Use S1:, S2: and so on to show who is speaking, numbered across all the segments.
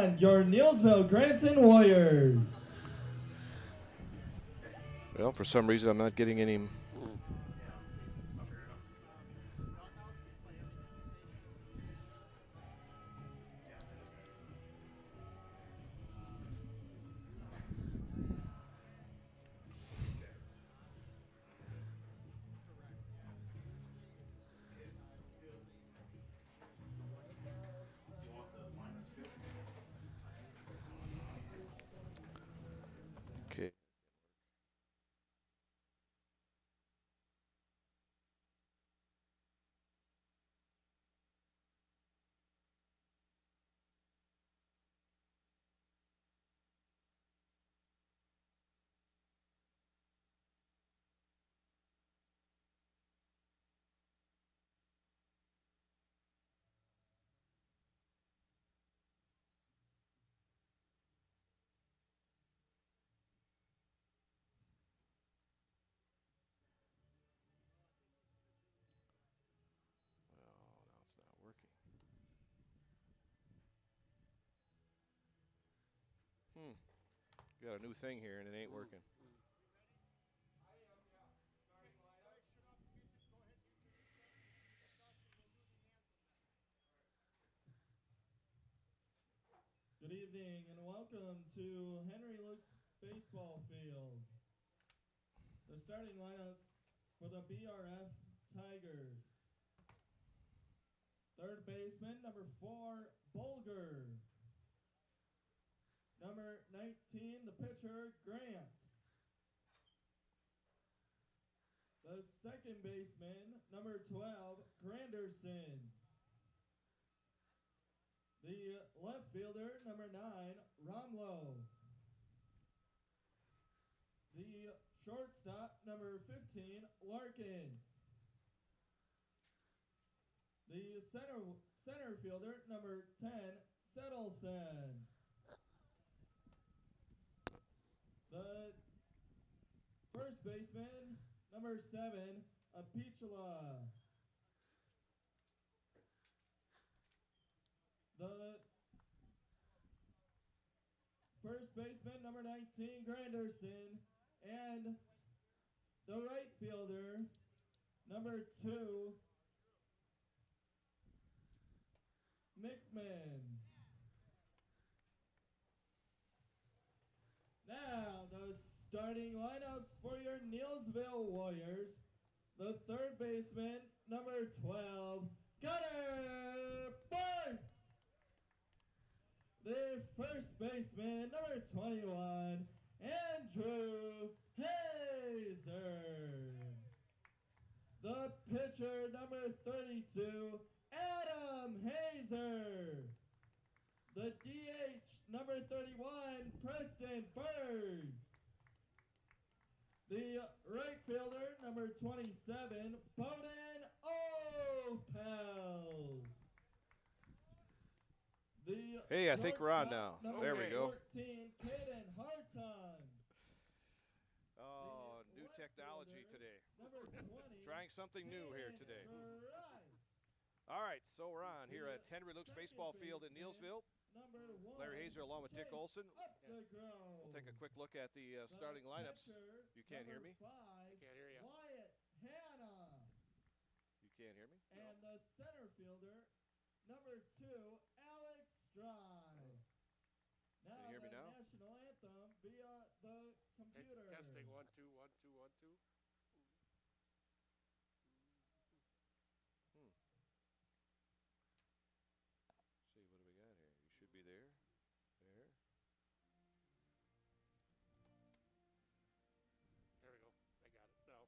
S1: and your Neillsville Granton Warriors.
S2: Well, for some reason, I'm not getting any. Okay. Well, now it's not working. Got a new thing here, and it ain't working.
S1: Good evening and welcome to Henry Luke's baseball field. The starting lineups for the BRF Tigers. Third baseman, number 4, Bulger. Number 19, the pitcher, Grant. The second baseman, number 12, Granderson. The left fielder, number 9, Romlo. The shortstop, number 15, Larkin. The center fielder, number 10, Settleson. The first baseman, number 7, Apichula. The first baseman, number 19, Granderson. And the right fielder, number 2, McMahon. Now, the starting lineups for your Neillsville Warriors. The third baseman, number 12, Gunnar Barth. The first baseman, number 21, Andrew Hazer. The pitcher, number 32, Adam Hazer. The DH, number 31, Preston Bird. The right fielder, number 27, Bowden Opel.
S2: Hey, I think we're on now. There we go.
S1: 14, Caden Hartung.
S2: Oh, new technology today.
S1: Number 20,
S2: Trying something new here today.
S1: Right.
S2: All right, so we're on here at Henry Luke's baseball field in Neillsville.
S1: Number 1,
S2: Larry Hazer along with Dick Olson.
S1: We'll
S2: We'll take a quick look at the starting lineups. You can't hear me?
S3: I can't hear you.
S1: Wyatt Hanna.
S2: You can't hear me?
S1: And the center fielder, number 2, Alex Stride. Now
S2: Can you hear me
S1: the
S2: now?
S1: national anthem via the computer.
S3: Testing 1 2 1 2 1 2.
S2: See, what do we got here? You should be there. There.
S3: There we go. I got it now.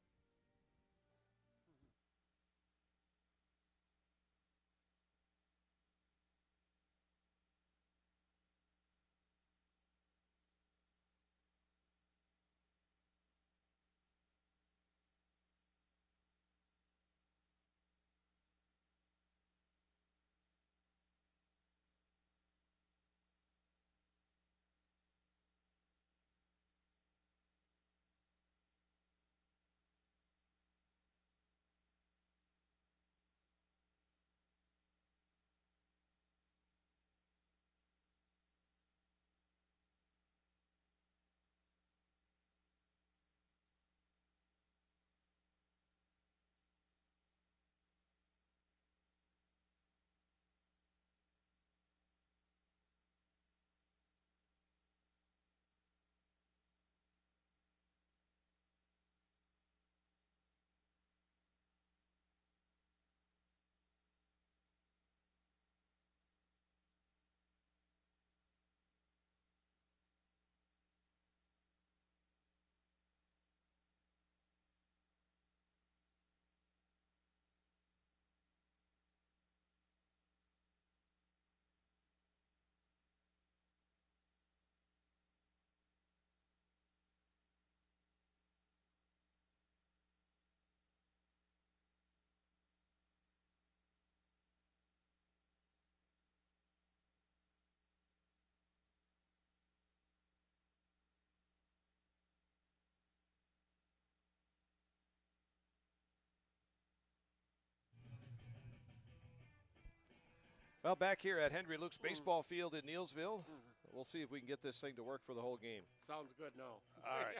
S2: Well, back here at Henry Luke's baseball field in Neillsville, we'll see if we can get this thing to work for the whole game.
S3: Sounds good now.
S2: All right.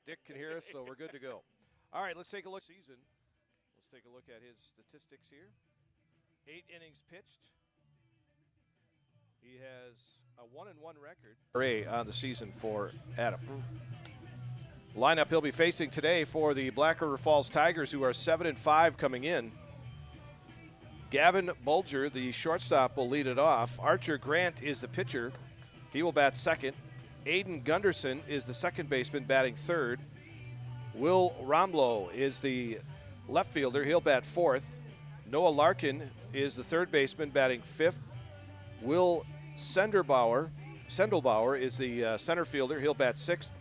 S2: Dick can hear us, so we're good to go. All right, let's take a look. Let's take a look at his statistics here. 8 innings pitched. He has a 1-1 record on the season for Adam. Lineup he'll be facing today for the Black River Falls Tigers, who are 7-5 coming in. Gavin Bulger, the shortstop, will lead it off. Archer Grant is the pitcher. He will bat second. Aiden Gunderson is the second baseman, batting third. Will Romlow is the left fielder. He'll bat fourth. Noah Larkin is the third baseman, batting fifth. Will Sendelbauer is the center fielder. He'll bat sixth.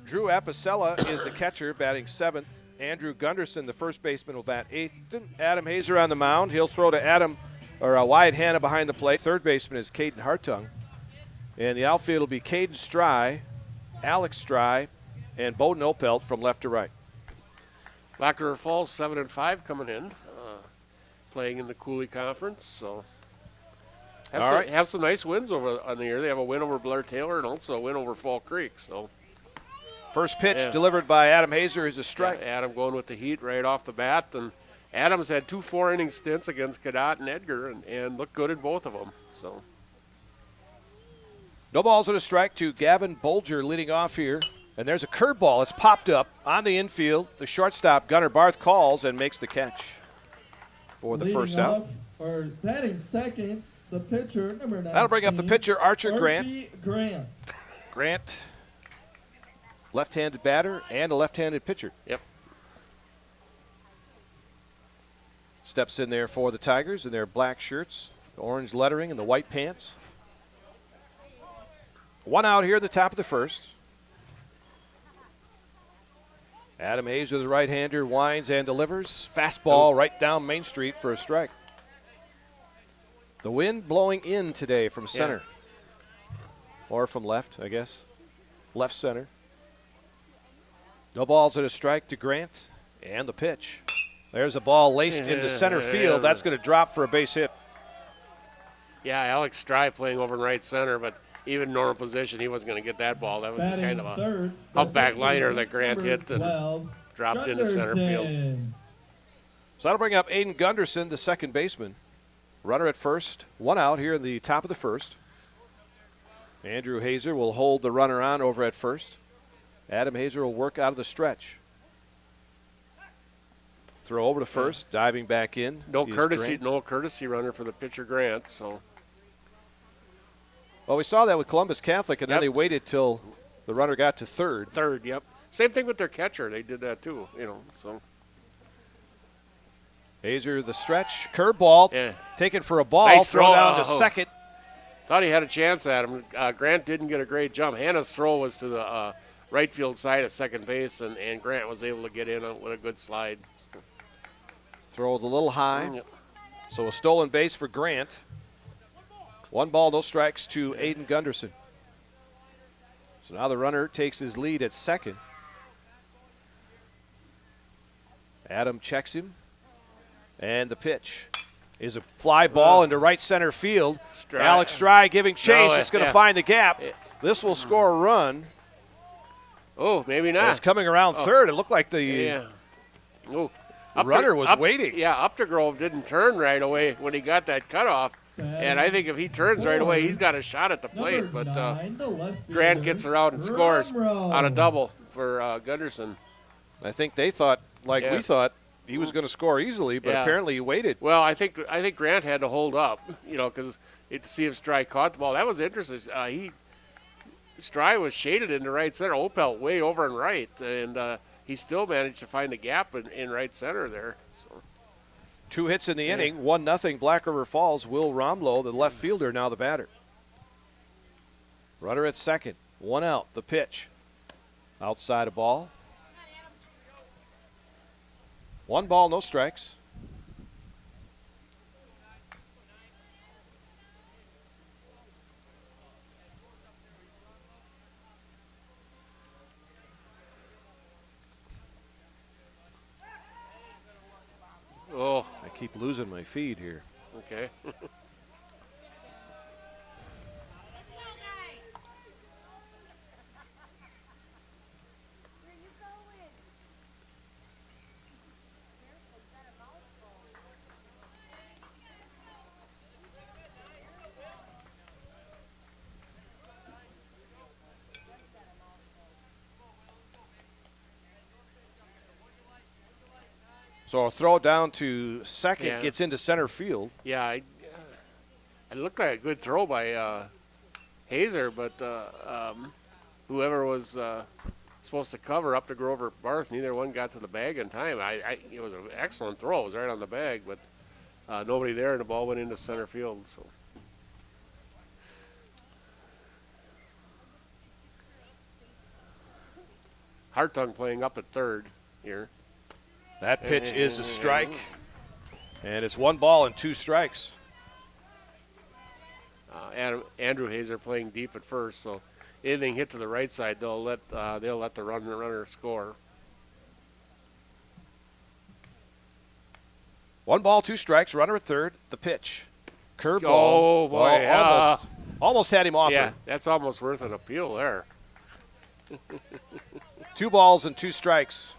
S2: Drew Apicella is the catcher, batting seventh. Andrew Gunderson, the first baseman, will bat eighth. Adam Hazer on the mound. He'll throw to Wyatt Hanna behind the plate. Third baseman is Caden Hartung. And the outfield will be Caden Stry, Alex Stry, and Bowden Opelt from left to right.
S3: Black River Falls 7-5 coming in, playing in the Cooley Conference. So have some nice wins over on the year. They have a win over Blair Taylor and also a win over Fall Creek. So
S2: first pitch delivered by Adam Hazer is a strike.
S3: Yeah, Adam going with the heat right off the bat. And Adams had 2 4-inning stints against Cadott and Edgar and looked good in both of them. So
S2: no balls and a strike to Gavin Bulger leading off here. And there's a curveball. It's popped up on the infield. The shortstop, Gunnar Barth, calls and makes the catch for the first out.
S1: Or batting second, the pitcher, number 19.
S2: That'll bring up the pitcher, Archie Grant. Grant, left-handed batter and a left-handed pitcher.
S3: Yep.
S2: Steps in there for the Tigers in their black shirts, the orange lettering, and the white pants. One out here at the top of the first. Adam Hazer, the right-hander, winds and delivers. Fastball right down Main Street for a strike. The wind blowing in today from center. Or from left, I guess. Left center. No balls and a strike to Grant. And the pitch. There's a ball laced into center field. That's going to drop for a base hit.
S3: Yeah, Alex Stry playing over in right center, but even in normal position, he wasn't going to get that ball. That was kind of a up-back liner that Grant hit and dropped into center field.
S2: So that'll bring up Aiden Gunderson, the second baseman. Runner at first, one out here in the top of the first. Andrew Hazer will hold the runner on over at first. Adam Hazer will work out of the stretch. Throw over to first, diving back in.
S3: No courtesy runner for the pitcher Grant. So.
S2: Well, we saw that with Columbus Catholic, and then they waited till the runner got to third.
S3: Yep. Same thing with their catcher. They did that too, so.
S2: Hazer, the stretch, curveball, taken for a ball,
S3: nice
S2: throw down to second.
S3: Thought he had a chance at him. Grant didn't get a great jump. Hannah's throw was to the right field side of second base, and Grant was able to get in with a good slide.
S2: Throw was a little high, so a stolen base for Grant. 1 ball, no strikes to Aiden Gunderson. So now the runner takes his lead at second. Adam checks him. And the pitch is a fly ball into right center field. Alex Stry giving chase. It's going to find the gap. This will score a run.
S3: Oh, maybe not.
S2: It's coming around third. It looked like the runner was waiting.
S3: Yeah, Updegrove didn't turn right away when he got that cutoff. And I think if he turns right away, he's got a shot at the plate. But Grant gets around and scores on a double for Gunderson.
S2: I think they thought, like we thought, he was going to score easily, but apparently he waited.
S3: Well, I think Grant had to hold up, because to see if Stry caught the ball. That was interesting. Stry was shaded into right center. Opelt way over and right, and he still managed to find the gap in right center there. So.
S2: 2 hits in the inning, 1-0 Black River Falls. Will Romlow, the left fielder, now the batter. Runner at second, 1 out. The pitch, outside a ball. 1 ball, no strikes.
S3: Oh,
S2: I keep losing my feed here.
S3: Okay.
S2: So a throw down to second,
S3: Yeah.
S2: gets into center field.
S3: Yeah, it looked like a good throw by Hazer, but whoever was supposed to cover up to Grover Barth, neither one got to the bag in time. It was an excellent throw. It was right on the bag, but nobody there, and the ball went into center field. So. Hartung playing up at third here.
S2: That pitch is a strike, and it's 1 ball and 2 strikes.
S3: Andrew Hazer playing deep at first, so anything hit to the right side, they'll let the runner score.
S2: 1 ball, 2 strikes. Runner at third. The pitch, curveball.
S3: Oh boy!
S2: Almost had him off.
S3: Yeah, that's almost worth an appeal there.
S2: 2 balls and 2 strikes.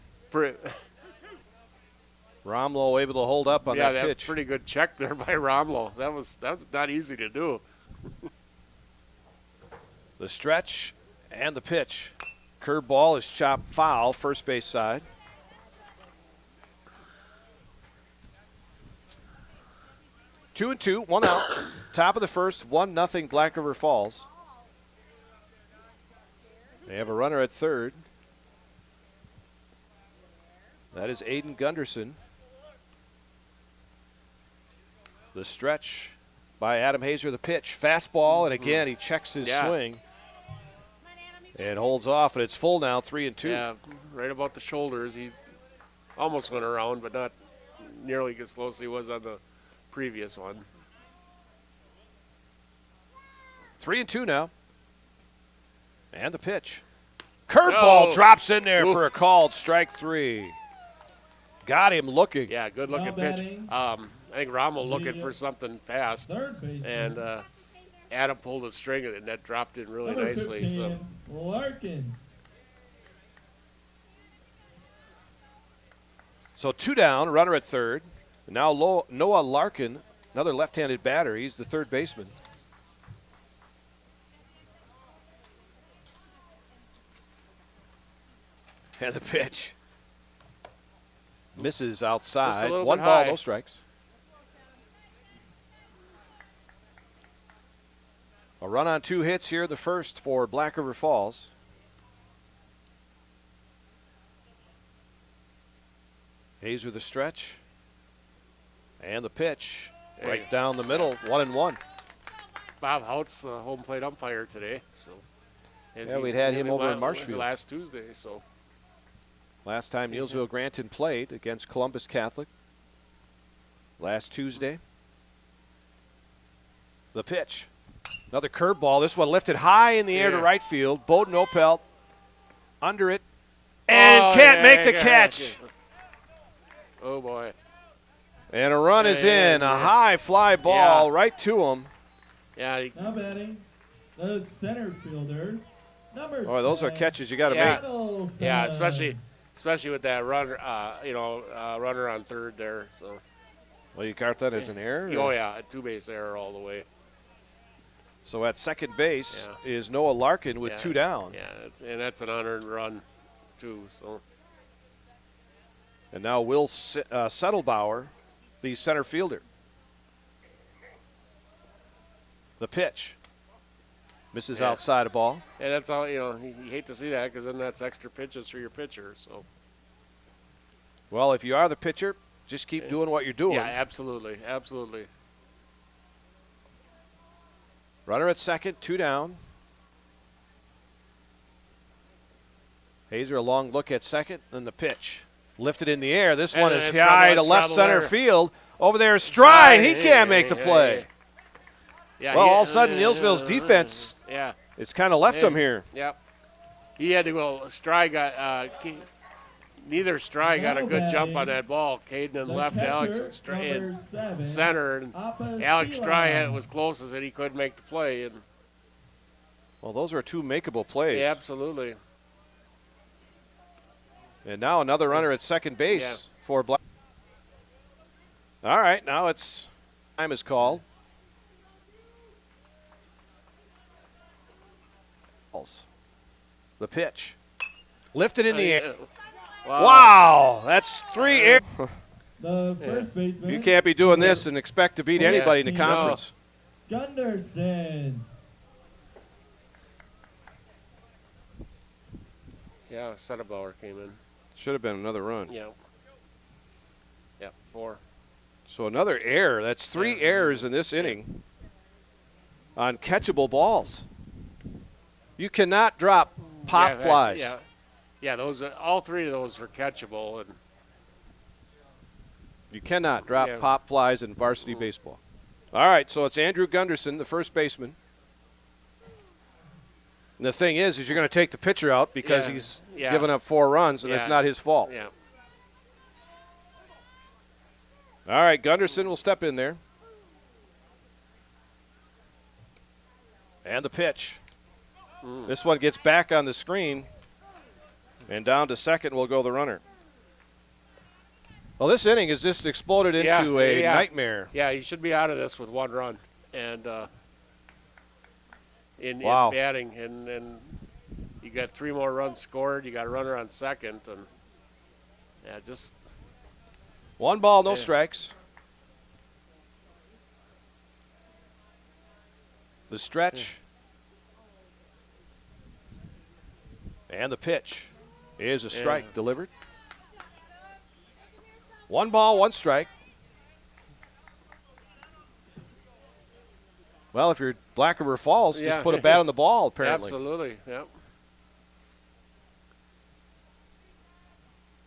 S2: Romlo able to hold up on that pitch.
S3: Yeah, that's pretty good check there by Romlo. That was not easy to do.
S2: The stretch and the pitch. Curveball is chopped foul, first base side. Two and two, 1 out. Top of the first, 1-0 Black River Falls. They have a runner at third. That is Aiden Gunderson. The stretch by Adam Hazer, the pitch. Fastball, and again he checks his swing. And holds off, and it's full now, 3 and 2.
S3: Yeah, right about the shoulders. He almost went around, but not nearly as close as he was on the previous one.
S2: 3 and 2 now. And the pitch. Curveball drops in there for a called strike 3. Got him looking.
S3: Yeah, good looking pitch. I think Rommel looking for something fast, and Adam pulled a string and that dropped in really nicely. So.
S1: Larkin.
S2: So 2 down, runner at third. Now Noah Larkin, another left-handed batter. He's the third baseman. And the pitch. Misses outside. 1 ball, no strikes. A run on 2 hits here, the first for Black River Falls. Hazer the stretch. And the pitch. Right down the middle, 1-1.
S3: Bob Hout's the home plate umpire today. So.
S2: Yeah, we'd had him over in Marshfield
S3: last Tuesday. So.
S2: Last time Neillsville Granton played against Columbus Catholic. Last Tuesday. The pitch. Another curveball. This one lifted high in the air to right field. Bowden Opelt under it. And can't make the catch.
S3: Oh, boy.
S2: And a run is in. A high fly ball right to him.
S3: Yeah.
S1: Now batting the center fielder, number
S2: Oh, those are catches you got to make.
S3: Yeah, especially with that runner, runner on third there. So.
S2: Well, you count that as an error?
S3: Oh, yeah, a 2-base error all the way.
S2: So at second base is Noah Larkin with 2 down.
S3: Yeah, and that's an unearned run, too. So.
S2: And now Will Settlebauer, the center fielder. The pitch. Misses outside a ball.
S3: And that's all, you hate to see that because then that's extra pitches for your pitcher. So.
S2: Well, if you are the pitcher, just keep doing what you're doing.
S3: Yeah, absolutely. Absolutely.
S2: Runner at second, 2 down. Hazer a long look at second, then the pitch. Lifted in the air. This one is high to left center field. Over there is Stride. He can't make the play.
S3: Yeah,
S2: well, all of a sudden, Neillsville's defense it's kind of left him here.
S3: Yep. He had to go. Stride got neither Stride got a good jump on that ball. Caden and left Alex in center, and Alex Stride was closest, and he couldn't make the play. And
S2: well, those are 2 makeable plays.
S3: Yeah, absolutely.
S2: And now another runner at second base for Black. All right, now it's time is called. The pitch. Lifted in the air.
S3: Wow.
S2: Wow, that's 3 air.
S1: The first baseman.
S2: You can't be doing this and expect to beat anybody in the
S1: No.
S2: conference.
S1: Gunderson.
S3: Yeah, Settlebauer came in.
S2: Should have been another run.
S3: Yeah. Yeah, 4.
S2: So another error. That's 3 errors in this inning on catchable balls. You cannot drop pop flies.
S3: Yeah, those all 3 of those were catchable, and
S2: You cannot drop pop flies in varsity baseball. All right, so it's Andrew Gunderson, the first baseman. And the thing is you're going to take the pitcher out because he's given up 4 runs, and it's not his fault.
S3: Yeah.
S2: All right, Gunderson will step in there. And the pitch. This one gets back on the screen, and down to second will go the runner. Well, this inning has just exploded into a nightmare.
S3: Yeah, you should be out of this with 1 run, and in batting, and you got 3 more runs scored. You got a runner on second, and just
S2: 1 ball, no strikes. The stretch. And the pitch is a strike delivered. 1 ball, 1 strike. Well, if you're Black River Falls, just put a bat on the ball, apparently.
S3: Absolutely, yep.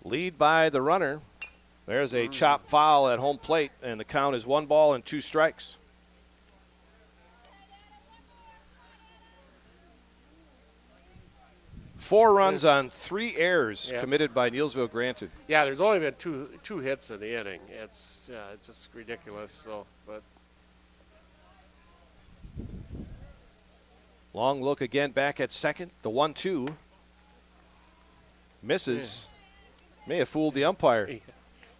S2: Lead by the runner. There's a chop foul at home plate, and the count is 1 ball and 2 strikes. Four runs on 3 errors committed by Neillsville Granted.
S3: Yeah, there's only been two hits in the inning. It's just ridiculous. So, but
S2: long look again back at second. The 1-2 misses. May have fooled the umpire.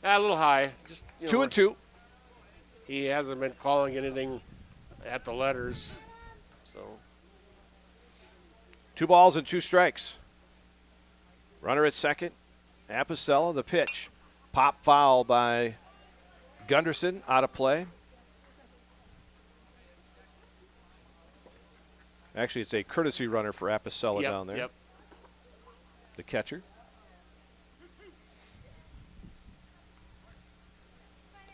S3: A little high. Just
S2: 2-2.
S3: He hasn't been calling anything at the letters. So
S2: 2 balls and 2 strikes. Runner at second. Apicella, the pitch. Pop foul by Gunderson, out of play. Actually, it's a courtesy runner for Apicella down there.
S3: Yep.
S2: The catcher.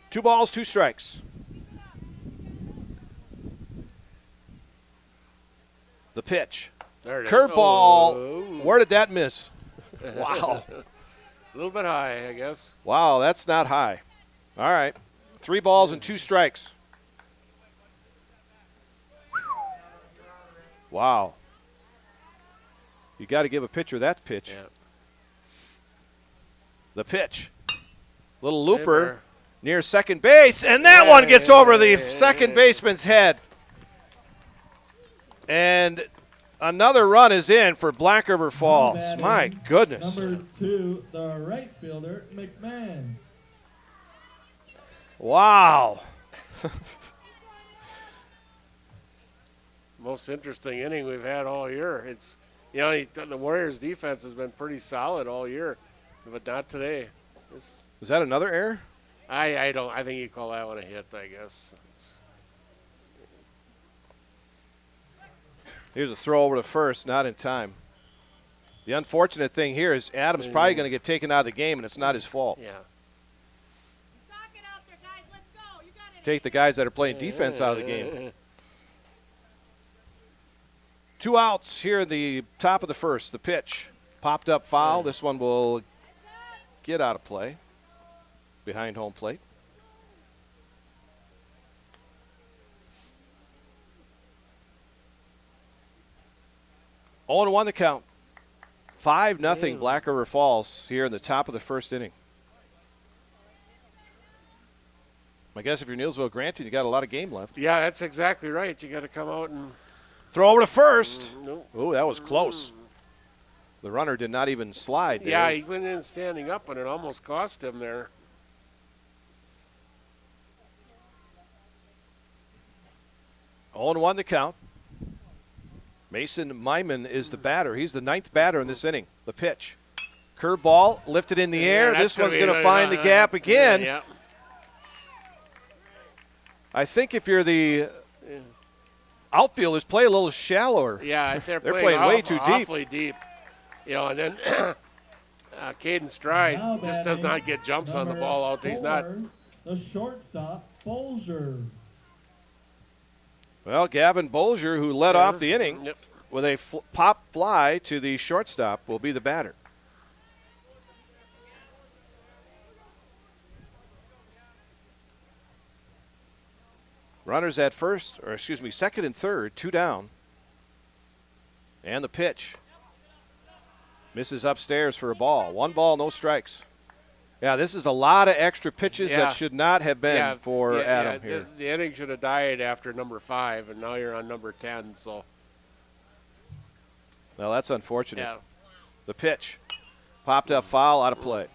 S2: Two balls, 2 strikes. The pitch. Curveball. Where did that miss? Wow.
S3: A little bit high, I guess.
S2: Wow, that's not high. All right. 3 balls and 2 strikes. Wow. You got to give a pitcher that pitch.
S3: Yeah.
S2: The pitch. Little looper near second base, and that one gets over the second baseman's head. And another run is in for Black River Falls. My goodness.
S1: Number 2, the right fielder, McMahon.
S2: Wow.
S3: Most interesting inning we've had all year. It's the Warriors' defense has been pretty solid all year, but not today.
S2: Was that another error?
S3: I think you call that one a hit, I guess.
S2: Here's a throw over to first, not in time. The unfortunate thing here is Adams probably going to get taken out of the game, and it's not his fault.
S3: Yeah.
S2: Take the guys that are playing defense out of the game. 2 outs here in the top of the first. The pitch. Popped up foul. This one will get out of play behind home plate. Oh, and 1 the count. 5-0 Black River Falls here in the top of the first inning. I guess if you're Neillsville Granted, you got a lot of game left.
S3: Yeah, that's exactly right. You got to come out and
S2: throw over to first.
S3: Nope.
S2: Oh, that was close. The runner did not even slide there.
S3: Yeah, he went in standing up, and it almost cost him there.
S2: Oh, and 1 the count. Mason Myman is the batter. He's the 9th batter in this inning. The pitch. Curveball lifted in the air. This one's going to find the gap again. I think if you're the outfielders, play a little shallower.
S3: Yeah, they're
S2: playing way too deep.
S3: Awfully deep. You know, and then Caden Stride
S1: Now
S3: just does
S1: batting,
S3: not get jumps on the
S1: number
S3: ball out. He's not.
S1: 4, the shortstop, Bolger.
S2: Well, Gavin Bolger, who led off the inning
S3: Yep.
S2: with a pop fly to the shortstop, will be the batter. Runners at second and third, 2 down. And the pitch. Misses upstairs for a ball. 1 ball, no strikes. Yeah, this is a lot of extra pitches that should not have been for Adam here.
S3: The inning should have died after number 5, and now you're on number 10. So.
S2: Well, that's unfortunate.
S3: Yeah.
S2: The pitch. Popped up foul, out of play.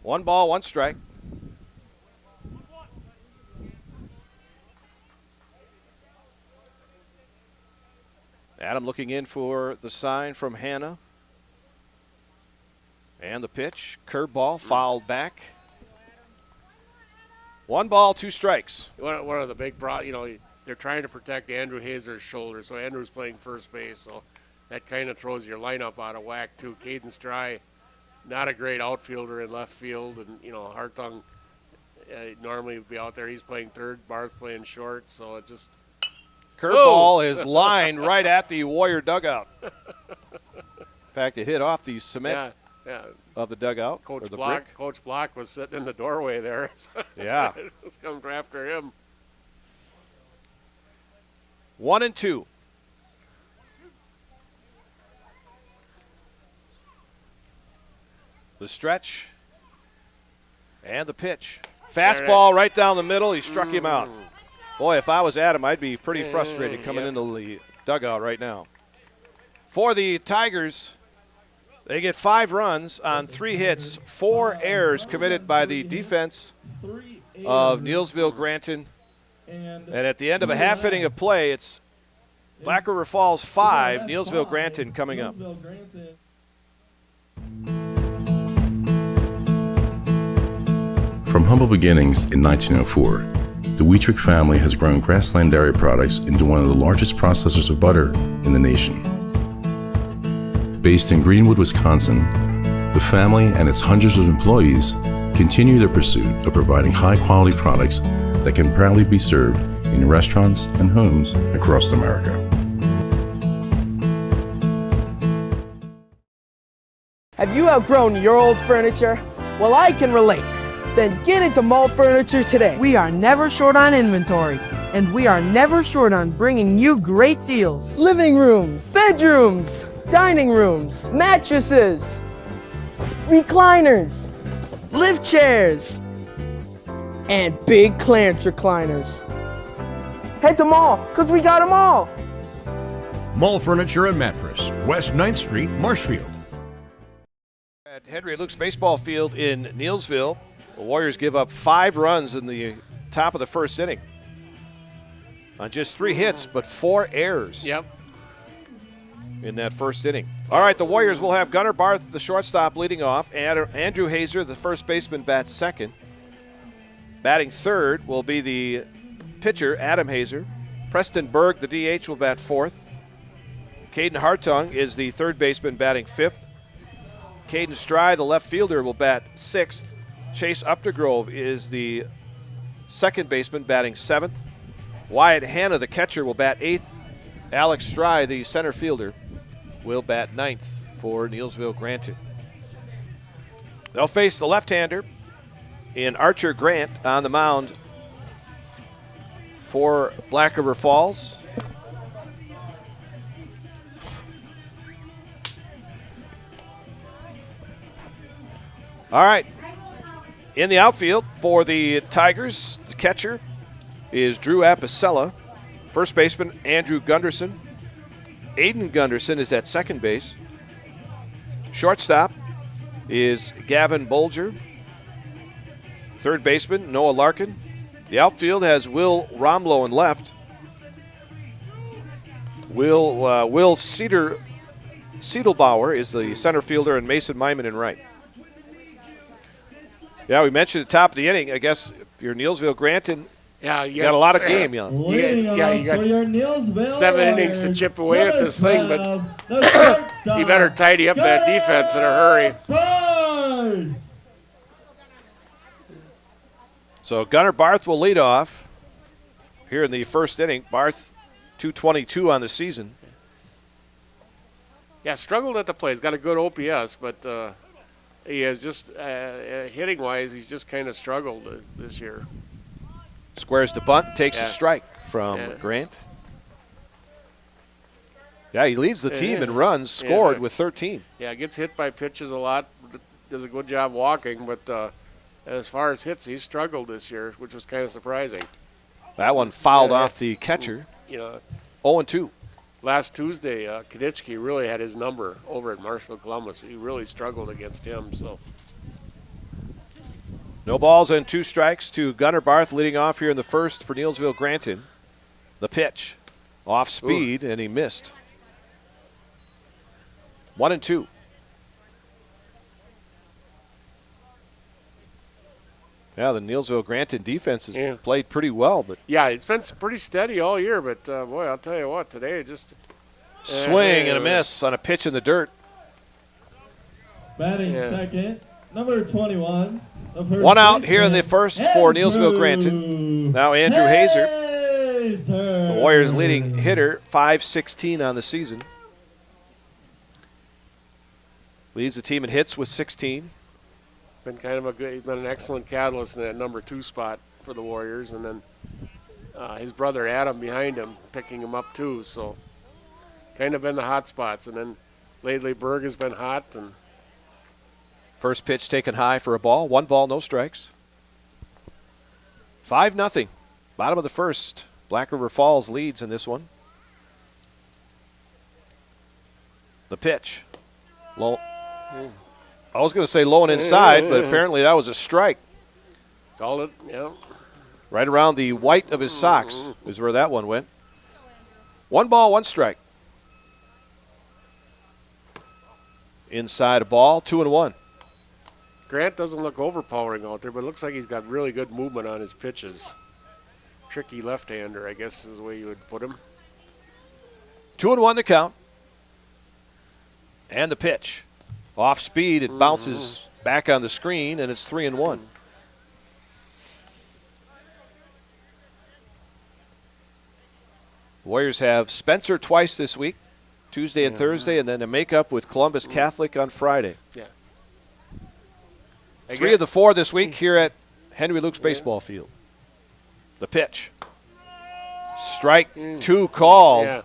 S2: One ball, 1 strike. Adam looking in for the sign from Hannah. And the pitch. Curveball, fouled back. 1 ball, 2 strikes.
S3: One of the big they're trying to protect Andrew Hazer's shoulder, so Andrew's playing first base, so that kind of throws your lineup out of whack too. Caden Stry, not a great outfielder in left field, and Hartung normally would be out there. He's playing third, Barth playing short, so it's just
S2: curveball is lined right at the Warrior dugout. In fact, it hit off the cement of the dugout.
S3: Coach
S2: the
S3: Block,
S2: brick.
S3: Coach Block was sitting in the doorway there.
S2: Yeah.
S3: It was coming after him.
S2: 1-2. The stretch and the pitch. Fastball right down the middle. He struck him out. Boy, if I was Adam, I'd be pretty frustrated coming into the dugout right now. For the Tigers, they get 5 runs on 3 hits, 4 errors committed by the defense of Neillsville Granton. And at the end of a half inning of play, it's Black River Falls 5, Neillsville Granton coming up.
S4: From humble beginnings in 1904, the Wheatrick family has grown Grassland Dairy Products into one of the largest processors of butter in the nation. Based in Greenwood, Wisconsin, the family and its hundreds of employees continue their pursuit of providing high-quality products that can proudly be served in restaurants and homes across America.
S5: Have you outgrown your old furniture? Well, I can relate. Then get into Mall Furniture today.
S6: We are never short on inventory, and we are never short on bringing you great deals.
S5: Living rooms, bedrooms, dining rooms, mattresses, recliners, lift chairs, and big clearance recliners. Head to Mall, because we got them all.
S7: Mall Furniture and Mattress, West 9th Street, Marshfield.
S2: At Henry Luke's baseball field in Neillsville, the Warriors give up 5 runs in the top of the first inning. On just 3 hits, but 4 errors.
S3: Yep.
S2: In that first inning. All right, the Warriors will have Gunnar Barth, the shortstop, leading off. Andrew Hazer, the first baseman, bats second. Batting third will be the pitcher, Adam Hazer. Preston Berg, the DH, will bat fourth. Caden Hartung is the third baseman, batting fifth. Caden Stry, the left fielder, will bat sixth. Chase Updegrove is the second baseman, batting seventh. Wyatt Hanna, the catcher, will bat eighth. Alex Stry, the center fielder, will bat ninth for Neillsville Granton. They'll face the left-hander in Archer Grant on the mound for Black River Falls. All right. In the outfield for the Tigers, the catcher is Drew Apicella. First baseman, Andrew Gunderson. Aiden Gunderson is at second base. Shortstop is Gavin Bolger. Third baseman, Noah Larkin. The outfield has Will Romlow in left. Will Cedar Siedelbauer is the center fielder, and Mason Myman in right. Yeah, we mentioned at the top of the inning, I guess if you're Neillsville Granton,
S3: Yeah,
S2: you got a lot of game, young.
S1: Leading
S3: you got
S1: off for your Neillsville
S3: 7 innings to
S1: Warriors,
S3: chip away at this thing, but
S1: the shortstop,
S3: you better tidy up that defense in a hurry.
S1: Bard.
S2: So Gunnar Barth will lead off here in the first inning. Barth, 222 on the season.
S3: Yeah, struggled at the plate. He's got a good OPS, but he has just, hitting-wise, he's just kind of struggled this year.
S2: Squares to bunt, takes
S3: Yeah.
S2: a strike from
S3: Yeah.
S2: Grant. Yeah, he leads the team in runs, scored with 13.
S3: Yeah, gets hit by pitches a lot, does a good job walking, but as far as hits, he's struggled this year, which was kind of surprising.
S2: That one fouled
S3: Yeah.
S2: off the catcher.
S3: You know,
S2: 0-2.
S3: last Tuesday, Konitsky really had his number over at Marshall Columbus. He really struggled against him, so.
S2: No balls and 2 strikes to Gunnar Barth leading off here in the first for Neillsville Granton. The pitch off speed, and he missed. 1-2. Yeah, the Neillsville Granton defense has played pretty well, but
S3: Yeah, it's been pretty steady all year, but boy, I'll tell you what, today it just
S2: swing and a miss on a pitch in the dirt.
S1: Batting second, number 21. The first
S2: One out
S1: baseman,
S2: here in the first for Neillsville Granton. Now Andrew Hazer, the Warriors' leading hitter, 516 on the season. Leads the team in hits with 16.
S3: been kind of he's been an excellent catalyst in that number 2 spot for the Warriors, and then his brother Adam behind him picking him up too. So kind of been the hot spots, and then lately Berg has been hot. And
S2: First pitch taken high for a ball. 1 ball, no strikes. 5-0. Bottom of the first. Black River Falls leads in this one. The pitch. Low. I was going to say low and inside, but apparently that was a strike.
S3: called it, yeah.
S2: Right around the white of his socks is where that one went. 1 ball, 1 strike. Inside a ball, 2-1.
S3: Grant doesn't look overpowering out there, but it looks like he's got really good movement on his pitches. Tricky left-hander, I guess is the way you would put him.
S2: 2-1 the count. And the pitch. Off speed, it bounces back on the screen, and it's 3-1. Warriors have Spencer twice this week, Tuesday and Thursday, and then a makeup with Columbus Catholic on Friday.
S3: Yeah.
S2: 3 of the 4 this week here at Henry Luke's baseball field. The pitch. Strike 2 called.
S3: Yeah.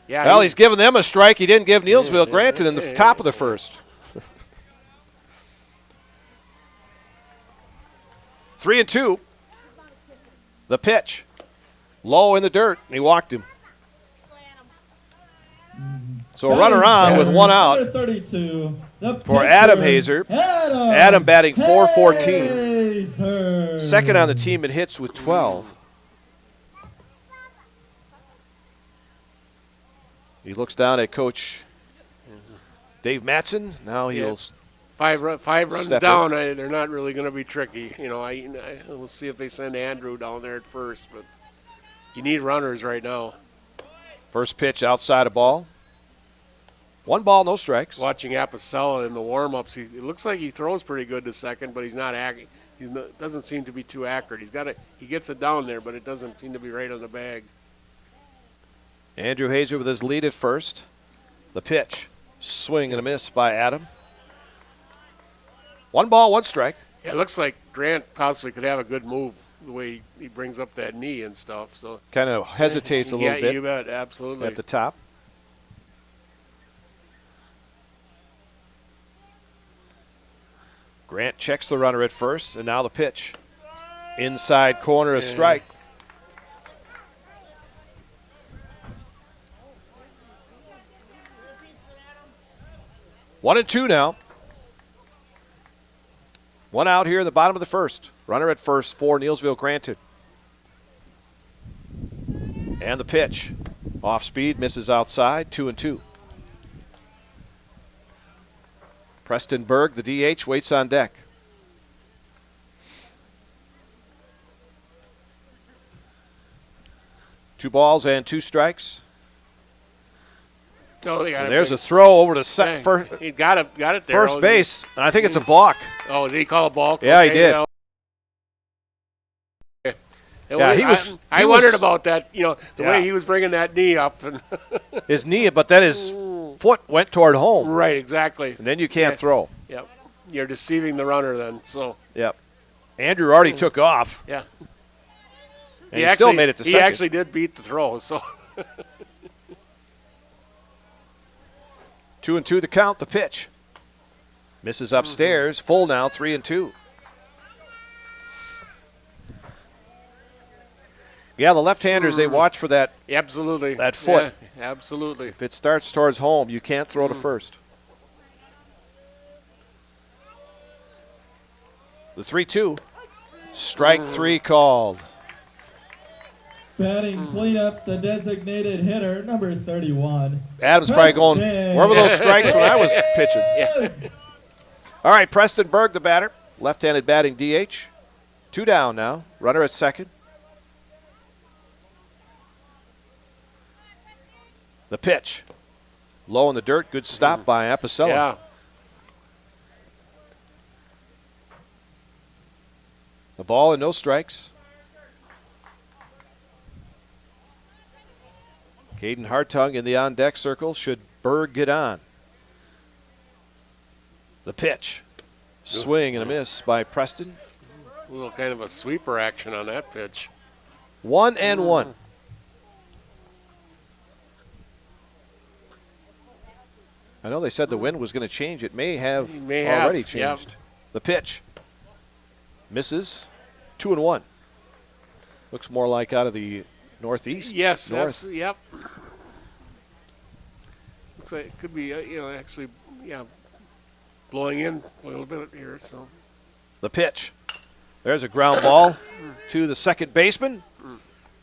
S3: Yeah,
S2: Well, he's given them a strike. He didn't give Neillsville Granton in the top of the first. 3-2. The pitch. Low in the dirt. He walked him. So a runner on with 1 out
S1: Number 32, the
S2: for
S1: pitcher,
S2: Adam Hazer. Adam batting .414.
S1: Hazer.
S2: Second on the team in hits with 12. He looks down at Coach Dave Mattson. Now he'll
S3: five runs
S2: step
S3: down. They're not really going to be tricky. You know, we'll see if they send Andrew down there at first, but you need runners right now.
S2: First pitch outside a ball. 1 ball, no strikes.
S3: Watching Apicella in the warm-ups, it looks like he throws pretty good to second, but he's not accurate. Doesn't seem to be too accurate. He gets it down there, but it doesn't seem to be right on the bag.
S2: Andrew Hazer with his lead at first. The pitch. Swing and a miss by Adam. 1 ball, 1 strike.
S3: Yeah, it looks like Grant possibly could have a good move the way he brings up that knee and stuff. So
S2: Kind of hesitates a little
S3: yeah,
S2: bit
S3: you bet, absolutely.
S2: at the top. Grant checks the runner at first, and now the pitch. Inside corner, a strike. One and 2 now. 1 out here in the bottom of the first. Runner at first for Neillsville Granton. And the pitch. Off speed, misses outside, 2-2. Preston Berg, the DH, waits on deck. Two balls and 2 strikes.
S3: Oh,
S2: And there's a throw over to first.
S3: He got it there.
S2: First base. And I think it's a balk.
S3: Oh, did he call a balk?
S2: Yeah, he did.
S3: I wondered about that. The way he was bringing that knee up, and
S2: his knee, but then his foot went toward home.
S3: Right, exactly.
S2: And then you can't throw.
S3: Yep, you're deceiving the runner then. So.
S2: Yep. Andrew already took off.
S3: Yeah.
S2: And he still made it to second.
S3: He actually did beat the throw. So.
S2: 2-2 the count. The pitch. Misses upstairs. Full now. 3-2. Yeah, the left-handers, they watch for that.
S3: Absolutely.
S2: That foot.
S3: Yeah, absolutely.
S2: If it starts towards home, you can't throw to first. The 3-2. Strike 3 called.
S1: Batting cleanup, the designated hitter, number 31.
S2: Adam's probably going, where were those strikes when I was pitching?
S3: Yeah.
S2: All right, Preston Berg, the batter. Left-handed batting DH. 2 down now. Runner at second. The pitch. Low in the dirt. Good stop by Apicella.
S3: Yeah.
S2: The ball and no strikes. Caden Hartung in the on-deck circle. Should Berg get on? The pitch. Swing and a miss by Preston.
S3: A little kind of a sweeper action on that pitch.
S2: 1-1. I know they said the wind was going to change. It may have already changed.
S3: Yep.
S2: The pitch. Misses. 2-1. Looks more like out of the northeast.
S3: Yes.
S2: North.
S3: Yep. Looks like it could be, actually, blowing in a little bit here. So.
S2: The pitch. There's a ground ball to the second baseman.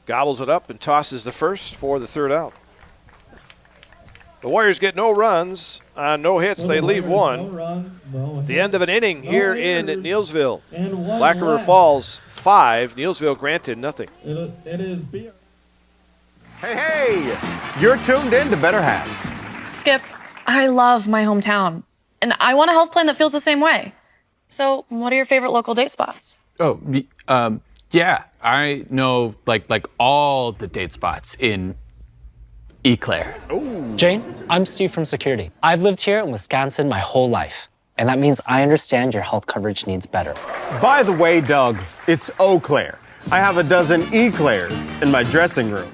S2: Gobbles it up and tosses the first for the third out. The Warriors get no runs on no hits. They leave one. At the end of an inning here in Neillsville. Black River Falls 5, Neillsville granted nothing.
S1: It is beer.
S8: Hey, you're tuned in to Better Halves.
S9: Skip, I love my hometown, and I want a health plan that feels the same way. So, what are your favorite local date spots?
S10: Yeah, I know like all the date spots in Eclair.
S11: Jane, I'm Steve from security. I've lived here in Wisconsin my whole life, and that means I understand your health coverage needs better.
S8: By the way, Doug, it's Eau Claire. I have a dozen Eclairs in my dressing room.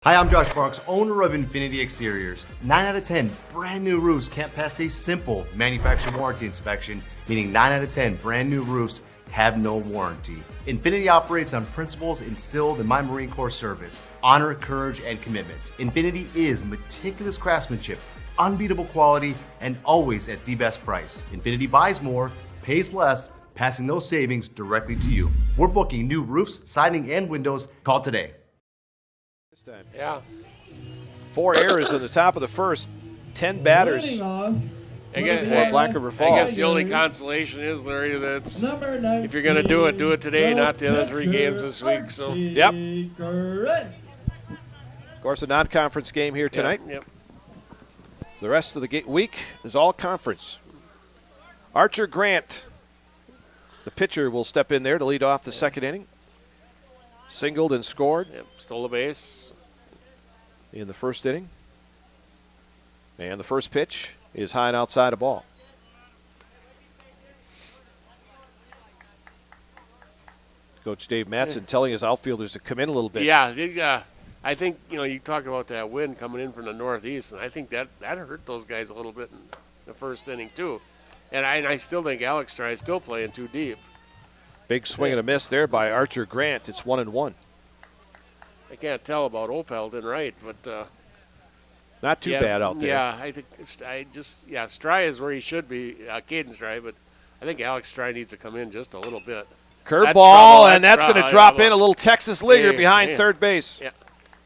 S12: Hi, I'm Josh Barks, owner of Infinity Exteriors. 9 out of 10 brand new roofs can't pass a simple manufacturer warranty inspection, meaning 9 out of 10 brand new roofs have no warranty. Infinity operates on principles instilled in my Marine Corps service: honor, courage, and commitment. Infinity is meticulous craftsmanship, unbeatable quality, and always at the best price. Infinity buys more, pays less, passing those savings directly to you. We're booking new roofs, siding, and windows. Call today.
S3: Yeah.
S2: 4 errors in the top of the first. 10 batters.
S3: I guess the only consolation is, Larry, that's if you're going to do it today, not the other 3 games this week. So.
S2: Yep. Of course, a non-conference game here tonight.
S3: Yep.
S2: The rest of the week is all conference. Archer Grant, the pitcher, will step in there to lead off the second inning. Singled and scored.
S3: Yep. Stole a base
S2: in the first inning. And the first pitch is high and outside a ball. Coach Dave Mattson telling his outfielders to come in a little bit.
S3: Yeah, I think, you talk about that wind coming in from the northeast, and I think that hurt those guys a little bit in the first inning too. And I still think Alex Stry is still playing too deep.
S2: Big swing and a miss there by Archer Grant. It's 1-1.
S3: I can't tell about Opel and Wright, but
S2: not too bad out there.
S3: Yeah, I think Stry is where he should be, Caden Stry, but I think Alex Stry needs to come in just a little bit.
S2: Curveball, and that's going to drop in a little Texas Leaguer behind third base.
S3: Yeah.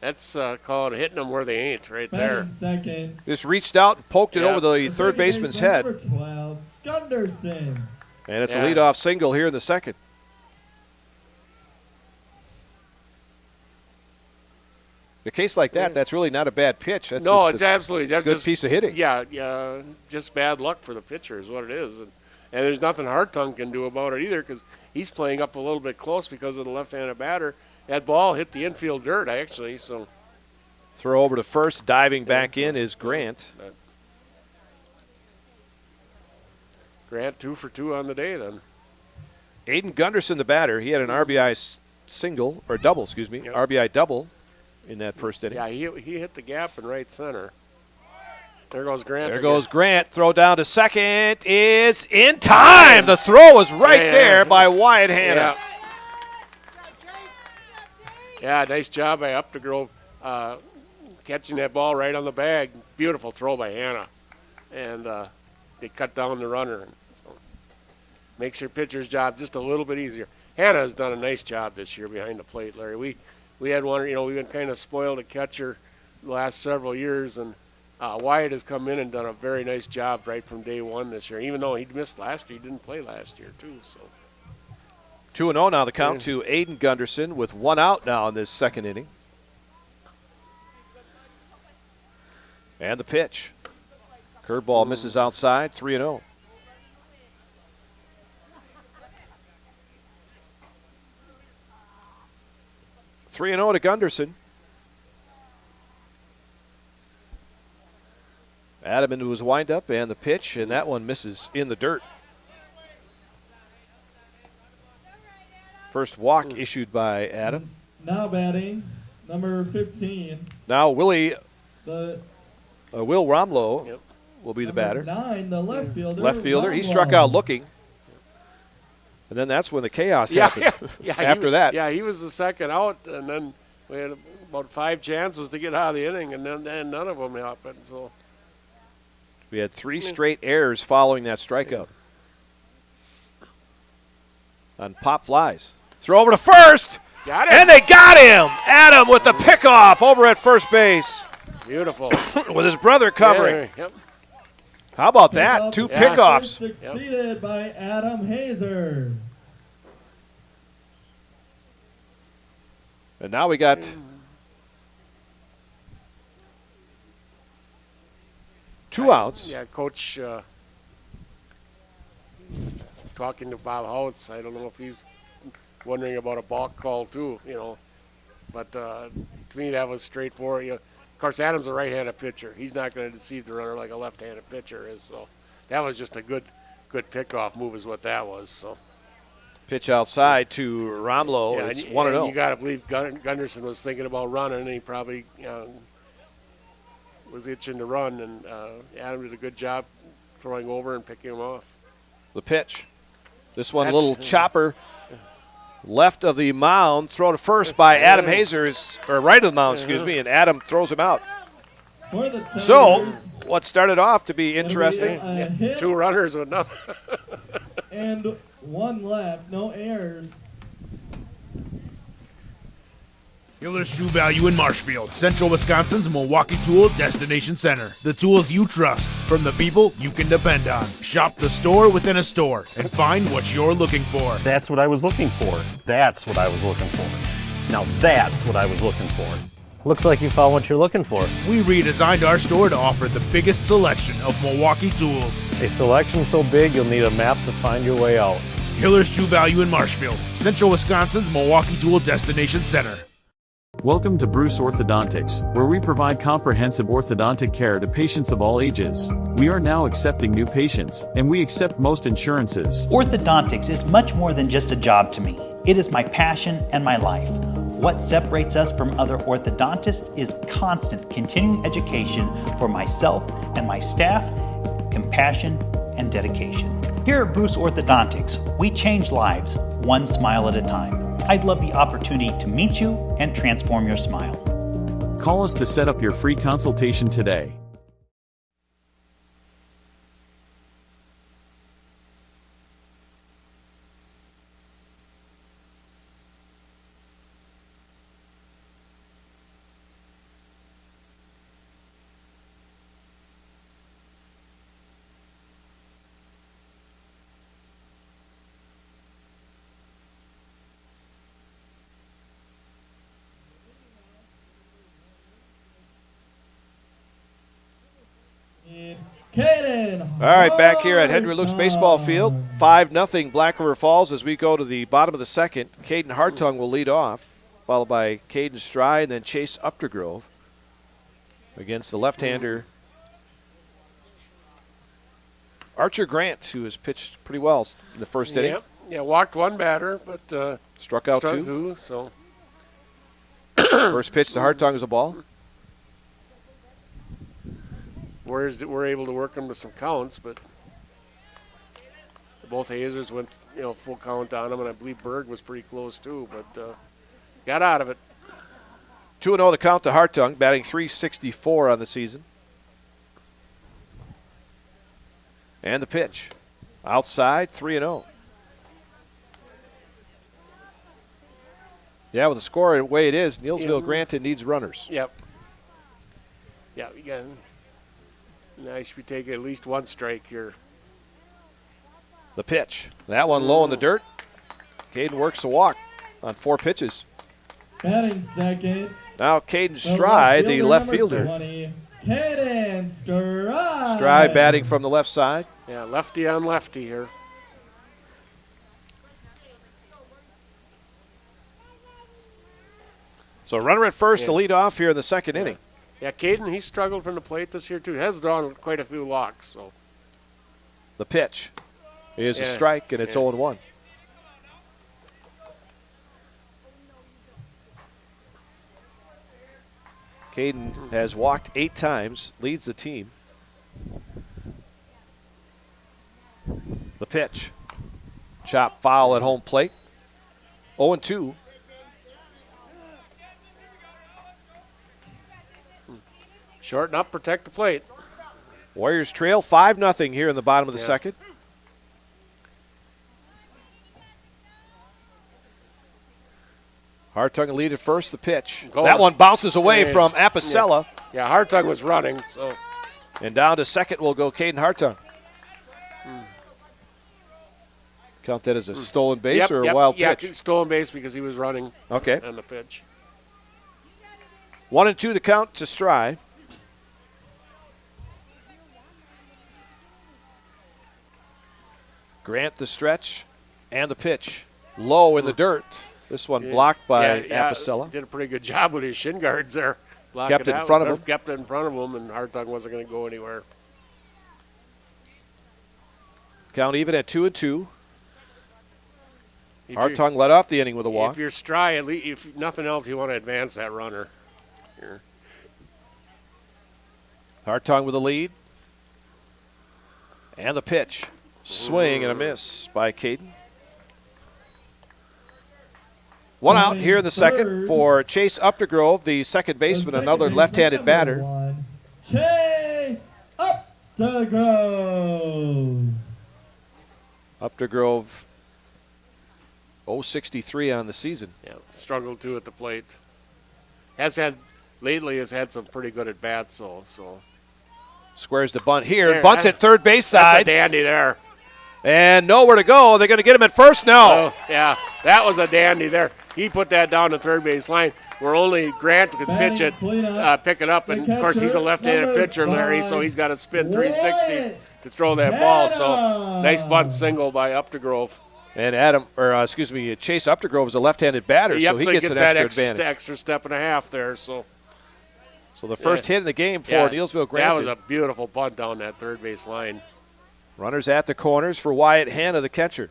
S3: That's called hitting them where they ain't right there.
S1: Second.
S2: Just reached out and poked it over the third
S1: second
S2: baseman's
S1: baseman,
S2: head.
S1: Number 12, Gunderson.
S2: And it's a leadoff single here in the second. A case like that, that's really not a bad pitch. That's
S3: no,
S2: just
S3: it's absolutely that's
S2: good
S3: just,
S2: piece of hitting.
S3: Yeah, just bad luck for the pitcher is what it is. And there's nothing Hartung can do about it either because he's playing up a little bit close because of the left-handed batter. That ball hit the infield dirt, actually. So
S2: throw over to first, diving back in is Grant.
S3: Grant 2 for 2 on the day then.
S2: Aiden Gunderson, the batter, he had an RBI single, or double, excuse me, RBI double in that first inning.
S3: Yeah, he hit the gap in right center. There goes Grant.
S2: There goes Grant. Throw down to second is in time. The throw was right there by Wyatt Hanna.
S3: Yeah, nice job by Updegrove catching that ball right on the bag. Beautiful throw by Hanna. And they cut down the runner. So makes your pitcher's job just a little bit easier. Hanna has done a nice job this year behind the plate, Larry. We had one, we've been kind of spoiled at catcher the last several years, and Wyatt has come in and done a very nice job right from day one this year. Even though he missed last year, he didn't play last year too. So
S2: 2-0 now the count to Aiden Gunderson with one out now in this second inning. And the pitch. Curveball misses outside, 3-0. To Gunderson. Adam into his windup and the pitch, and that one misses in the dirt. First walk issued by Adam.
S1: Now batting, number 15.
S2: Now Will Romlow will be the
S1: Number
S2: batter.
S1: 9, the left fielder.
S2: Left fielder. He
S1: Romlow.
S2: struck out looking. And then that's when the chaos happened. After that.
S3: Yeah, he was the second out, and then we had about 5 chances to get out of the inning, and then none of them happened. So
S2: we had 3 straight errors following that strikeout. On pop flies. Throw over to first.
S3: Got it.
S2: And they got him. Adam with the pickoff over at first base.
S3: Beautiful.
S2: With his brother covering.
S3: Yep.
S2: How about that? 2 pickoffs.
S1: Succeeded by Adam Hazer.
S2: And now we got two outs.
S3: Yeah, Coach talking to Bob Houts. I don't know if he's wondering about a balk call too, But to me, that was straightforward. Of course, Adam's a right-handed pitcher. He's not going to deceive the runner like a left-handed pitcher is. So that was just a good pickoff move is what that was. So
S2: pitch outside to Romlow.
S3: Yeah,
S2: it's
S3: and
S2: 1-0.
S3: You got to believe Gunderson was thinking about running, and he probably was itching to run. And Adam did a good job throwing over and picking him off.
S2: The pitch. This one, a little chopper left of the mound. Throw to first by Adam Hazer, or right of the mound, excuse me, and Adam throws him out. So, what started off to be interesting.
S3: 2 runners with nothing.
S1: And 1 left, no errors.
S7: Hiller's True Value in Marshfield, Central Wisconsin's Milwaukee Tool Destination Center. The tools you trust from the people you can depend on. Shop the store within a store and find what you're looking for.
S13: That's what I was looking for. That's what I was looking for. Now that's what I was looking for. Looks like you found what you're looking for.
S7: We redesigned our store to offer the biggest selection of Milwaukee tools.
S13: A selection so big you'll need a map to find your way out.
S7: Hiller's True Value in Marshfield, Central Wisconsin's Milwaukee Tool Destination Center.
S14: Welcome to Bruce Orthodontics, where we provide comprehensive orthodontic care to patients of all ages. We are now accepting new patients, and we accept most insurances.
S15: Orthodontics is much more than just a job to me. It is my passion and my life. What separates us from other orthodontists is constant continuing education for myself and my staff, compassion, and dedication. Here at Bruce Orthodontics, we change lives one smile at a time. I'd love the opportunity to meet you and transform your smile.
S14: Call us to set up your free consultation today.
S1: Caden.
S2: All right, back here at Henry Luke's baseball field, 5-0 Black River Falls as we go to the bottom of the second. Caden Hartung will lead off, followed by Caden Stry and then Chase Updergrove against the left-hander Archer Grant, who has pitched pretty well in the first inning.
S3: Yeah, walked one batter, but
S2: struck out two.
S3: So
S2: first pitch to Hartung is a ball.
S3: We're able to work them to some counts, but both Hazers went full count on them, and I believe Berg was pretty close too, but got out of it.
S2: 2-0 the count to Hartung, batting .364 on the season. And the pitch. Outside, 3-0. Yeah, with the score the way it is, Neillsville Granton needs runners.
S3: Yep. Yeah, again, now you should be taking at least one strike here.
S2: The pitch. That one low in the dirt. Caden works the walk on 4 pitches.
S1: Batting second.
S2: Now Caden Stry, the left fielder.
S1: 20, Caden Stry.
S2: Stry batting from the left side.
S3: Yeah, lefty on lefty here.
S2: So runner at first to lead off here in the second inning.
S3: Yeah, Caden, he struggled from the plate this year too. Has drawn quite a few walks. So
S2: the pitch is a strike, and it's 0-1. Caden has walked 8 times, leads the team. The pitch. Chop foul at home plate. 0-2.
S3: Shorten up, protect the plate.
S2: Warriors trail 5-0 here in the bottom of the second. Hartung lead at first, the pitch. That one bounces away from Apicella.
S3: Yeah, Hartung was running. So.
S2: And down to second will go Caden Hartung. Count that as a stolen base or a wild pitch?
S3: Yeah, stolen base because he was running on the pitch.
S2: 1-2 the count to Stry. Grant the stretch and the pitch. Low in the dirt. This one blocked by Apicella.
S3: Did a pretty good job with his shin guards there.
S2: Kept it in front of him.
S3: Kept it in front of him, and Hartung wasn't going to go anywhere.
S2: Count even at 2-2. Hartung led off the inning with a walk.
S3: If you're Stry, at least, if nothing else, you want to advance that runner. Here.
S2: Hartung with the lead. And the pitch. Swing and a miss by Caden. One out here in the second for Chase Updergrove, the second baseman, another left-handed batter.
S1: Chase Updergrove.
S2: Updergrove 0.63 on the season.
S3: Yeah, struggled too at the plate. Lately has had some pretty good at bats though. So
S2: squares the bunt here. Bunts at third base side.
S3: That's a dandy there.
S2: And nowhere to go. They're going to get him at first now.
S3: Oh, yeah, that was a dandy there. He put that down the third base line where only Grant could pitch it, pick it up. And, of course, he's a left-handed pitcher, Larry, so he's got to spin 360 to throw that ball. So nice bunt single by Updergrove.
S2: And Chase Updergrove is a left-handed batter, so he gets an extra advantage.
S3: Extra step and a half there. So
S2: the first hit in the game for Neillsville Granton.
S3: That was a beautiful bunt down that third base line.
S2: Runners at the corners for Wyatt Hanna, the catcher.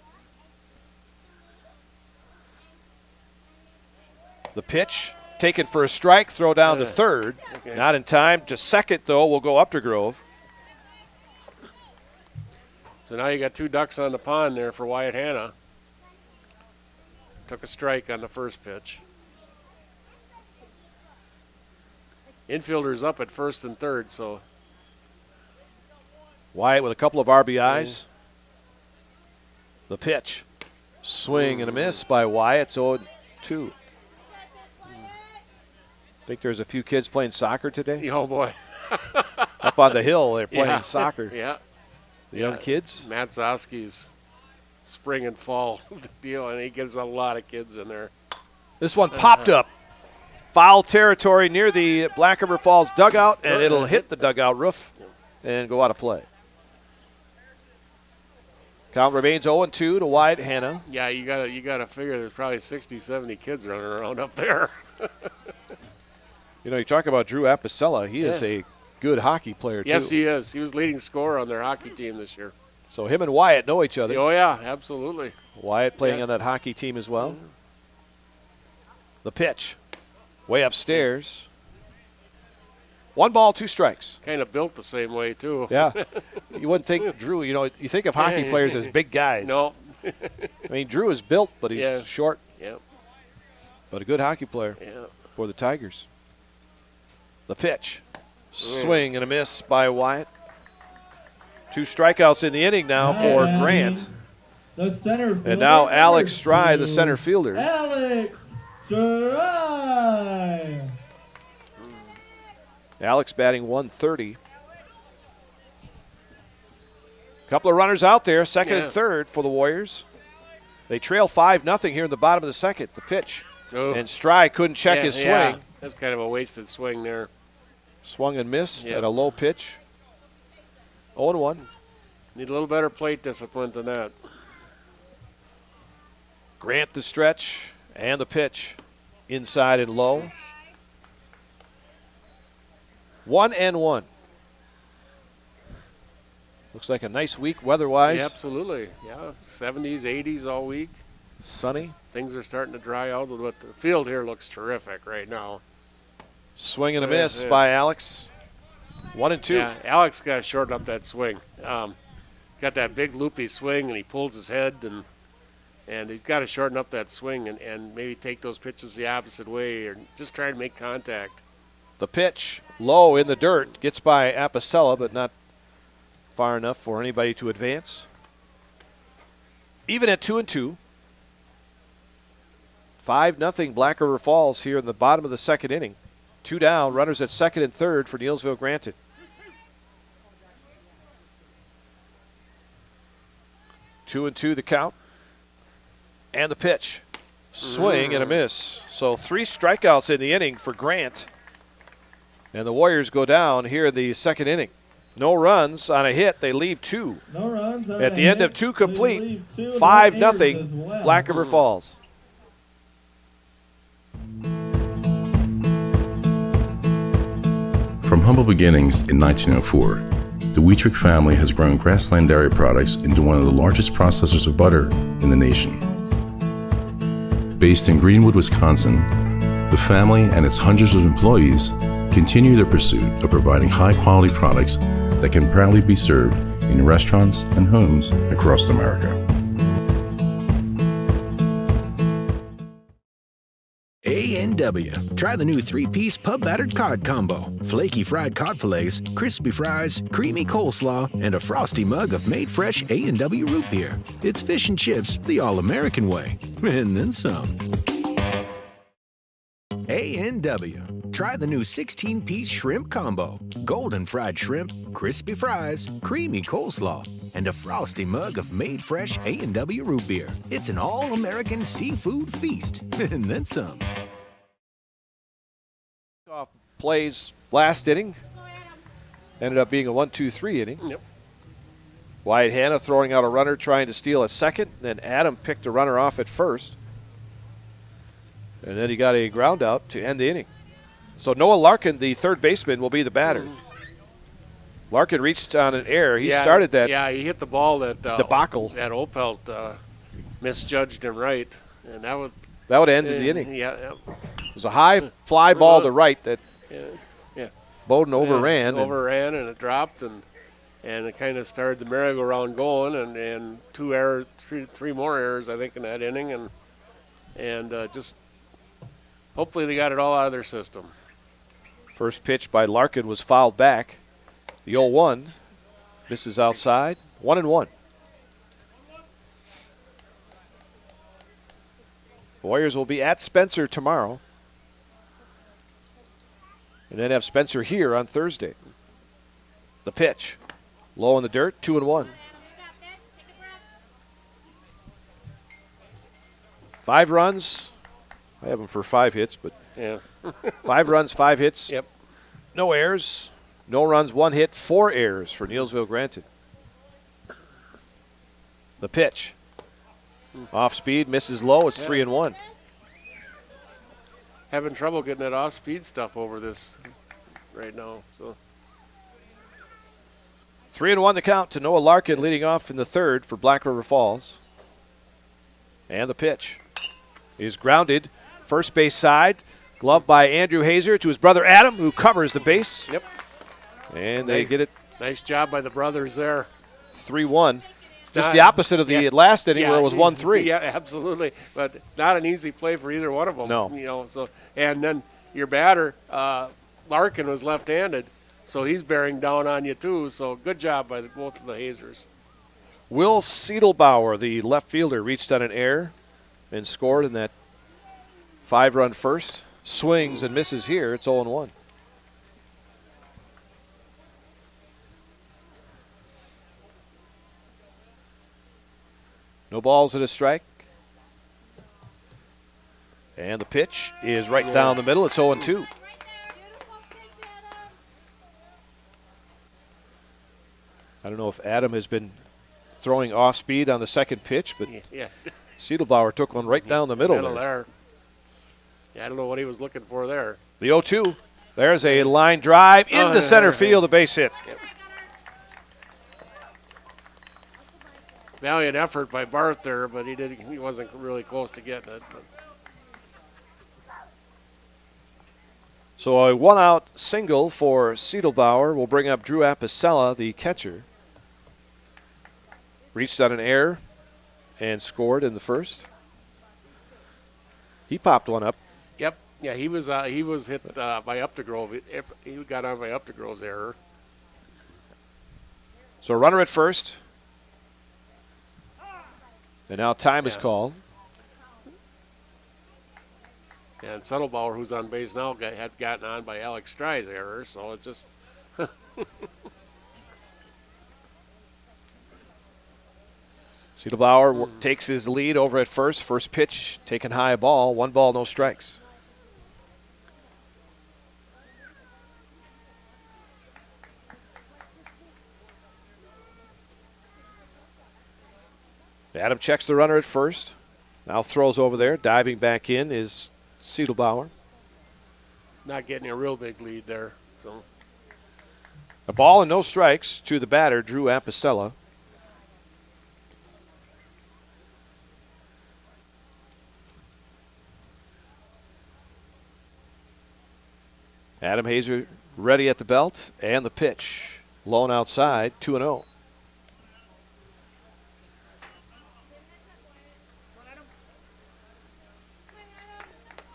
S2: The pitch taken for a strike, throw down to third.
S3: Okay.
S2: Not in time. To second, though, will go Updergrove.
S3: So now you got 2 ducks on the pond there for Wyatt Hanna. Took a strike on the first pitch. Infielders up at first and third, so.
S2: Wyatt with a couple of RBIs. The pitch. Swing and a miss by Wyatt. So 0-2. Think there's a few kids playing soccer today?
S3: Oh, boy.
S2: Up on the hill, they're playing soccer.
S3: Yeah.
S2: The young kids.
S3: Matt Zoski's spring and fall deal, and he gets a lot of kids in there.
S2: This one popped up. Foul territory near the Black River Falls dugout, and it'll hit the dugout roof and go out of play. Count remains 0-2 to Wyatt Hanna.
S3: Yeah, you gotta figure there's probably 60, 70 kids running around up there.
S2: You know, you talk about Drew Apicella. He is a good hockey player, too.
S3: Yes, he is. He was leading scorer on their hockey team this year.
S2: So him and Wyatt know each other.
S3: Oh, yeah, absolutely.
S2: Wyatt playing on that hockey team as well. The pitch. Way upstairs. 1 ball, 2 strikes.
S3: Kind of built the same way, too.
S2: Yeah. You wouldn't think Drew, you know, you think of hockey players as big guys.
S3: No.
S2: I mean, Drew is built, but he's short.
S3: Yeah.
S2: But a good hockey player for the Tigers. The pitch. Swing and a miss by Wyatt. 2 strikeouts in the inning now for Grant.
S1: The center fielder.
S2: And now Alex Stry, the center fielder.
S1: Alex Stry.
S2: Alex batting 130. Couple of runners out there, second and third for the Warriors. They trail 5-0 here in the bottom of the second. The pitch.
S3: Oh.
S2: And Stry couldn't check his swing.
S3: Yeah. That's kind of a wasted swing there.
S2: Swung and missed at a low pitch. 0-1.
S3: Need a little better plate discipline than that.
S2: Grant the stretch and the pitch. Inside and low. 1-1. Looks like a nice week weather-wise.
S3: Yeah, absolutely. Yeah, 70s, 80s all week.
S2: Sunny.
S3: Things are starting to dry out, but the field here looks terrific right now.
S2: Swing and a miss by Alex. 1-2.
S3: Yeah, Alex got to shorten up that swing. Got that big loopy swing, and he pulls his head, and he's got to shorten up that swing and maybe take those pitches the opposite way or just try to make contact.
S2: The pitch, low in the dirt, gets by Apicella, but not far enough for anybody to advance. Even at 2-2. 5-0 Black River Falls here in the bottom of the second inning. 2 down, runners at second and third for Neillsville Granted. Two and 2 the count. And the pitch. Swing and a miss. So 3 strikeouts in the inning for Grant. And the Warriors go down here in the second inning. No runs on a hit. They leave 2.
S1: No runs on
S2: at the end of 2 complete. 5-0 Black River Falls.
S4: From humble beginnings in 1904, the Wietrich family has grown Grassland Dairy Products into one of the largest processors of butter in the nation. Based in Greenwood, Wisconsin, the family and its hundreds of employees continue their pursuit of providing high-quality products that can proudly be served in restaurants and homes across America.
S16: A&W. Try the new 3-piece pub battered cod combo. Flaky fried cod fillets, crispy fries, creamy coleslaw, and a frosty mug of made fresh A&W root beer. It's fish and chips the all-American way. And then some. A&W. Try the new 16-piece shrimp combo. Golden fried shrimp, crispy fries, creamy coleslaw, and a frosty mug of made fresh A&W root beer. It's an all-American seafood feast. And then some.
S2: Plays last inning. Ended up being a 1-2-3 inning.
S3: Yep.
S2: Wyatt Hanna throwing out a runner trying to steal a second. Then Adam picked a runner off at first. And then he got a ground out to end the inning. So Noah Larkin, the third baseman, will be the batter. Larkin reached on an error. He started that.
S3: Yeah, he hit the ball that
S2: debacle.
S3: That Opelt misjudged him right, and that would
S2: have ended the inning.
S3: Yeah.
S2: It was a high fly ball to right that Bowden overran.
S3: Overran, and it dropped, and it kind of started the merry-go-round going, and 2 errors, three more errors, I think, in that inning, and just hopefully they got it all out of their system.
S2: First pitch by Larkin was fouled back. The 0-1 misses outside. 1-1. Warriors will be at Spencer tomorrow. And then have Spencer here on Thursday. The pitch. Low in the dirt, 2-1. 5 runs. I have him for 5 hits, but 5 runs, 5 hits.
S3: Yep.
S2: No errors. No runs, 1 hit, 4 errors for Neillsville Granted. The pitch. Off speed, misses low. It's 3-1.
S3: Having trouble getting that off-speed stuff over this right now. So
S2: 3-1 the count to Noah Larkin, leading off in the third for Black River Falls. And the pitch is grounded. First base side. Glove by Andrew Hazer to his brother Adam, who covers the base.
S3: Yep.
S2: And they get it.
S3: Nice job by the brothers there.
S2: 3-1. It's just the opposite of the last inning where it was 1-3.
S3: Yeah, absolutely. But not an easy play for either one of them.
S2: No.
S3: You know, so and then your batter, Larkin, was left-handed, so he's bearing down on you too. So good job by both of the Hazers.
S2: Will Siedelbauer, the left fielder, reached on an error and scored in that 5-run first. Swings and misses here. It's 0-1. No balls and a strike. And the pitch is right down the middle. It's 0-2. I don't know if Adam has been throwing off speed on the second pitch, but Siedelbauer took one right down the middle there.
S3: Yeah, I don't know what he was looking for there.
S2: The 0-2. There's a line drive into center field, a base hit.
S3: Yep. Valiant effort by Barth there, but he wasn't really close to getting it. But.
S2: So a one-out single for Siedelbauer will bring up Drew Apicella, the catcher. Reached on an error and scored in the first. He popped one up.
S3: Yep. Yeah, he was hit by Updegrove. He got on by Updegrove's error.
S2: So a runner at first. And now time is called.
S3: And Settlebauer, who's on base now, had gotten on by Alex Stry's error, so it's just.
S2: Siedelbauer takes his lead over at first. First pitch, taken high ball. 1 ball, no strikes. Adam checks the runner at first. Now throws over there. Diving back in is Siedelbauer.
S3: Not getting a real big lead there. So
S2: a ball and no strikes to the batter, Drew Apicella. Adam Hazer ready at the belt, and the pitch. Low and outside, 2-0.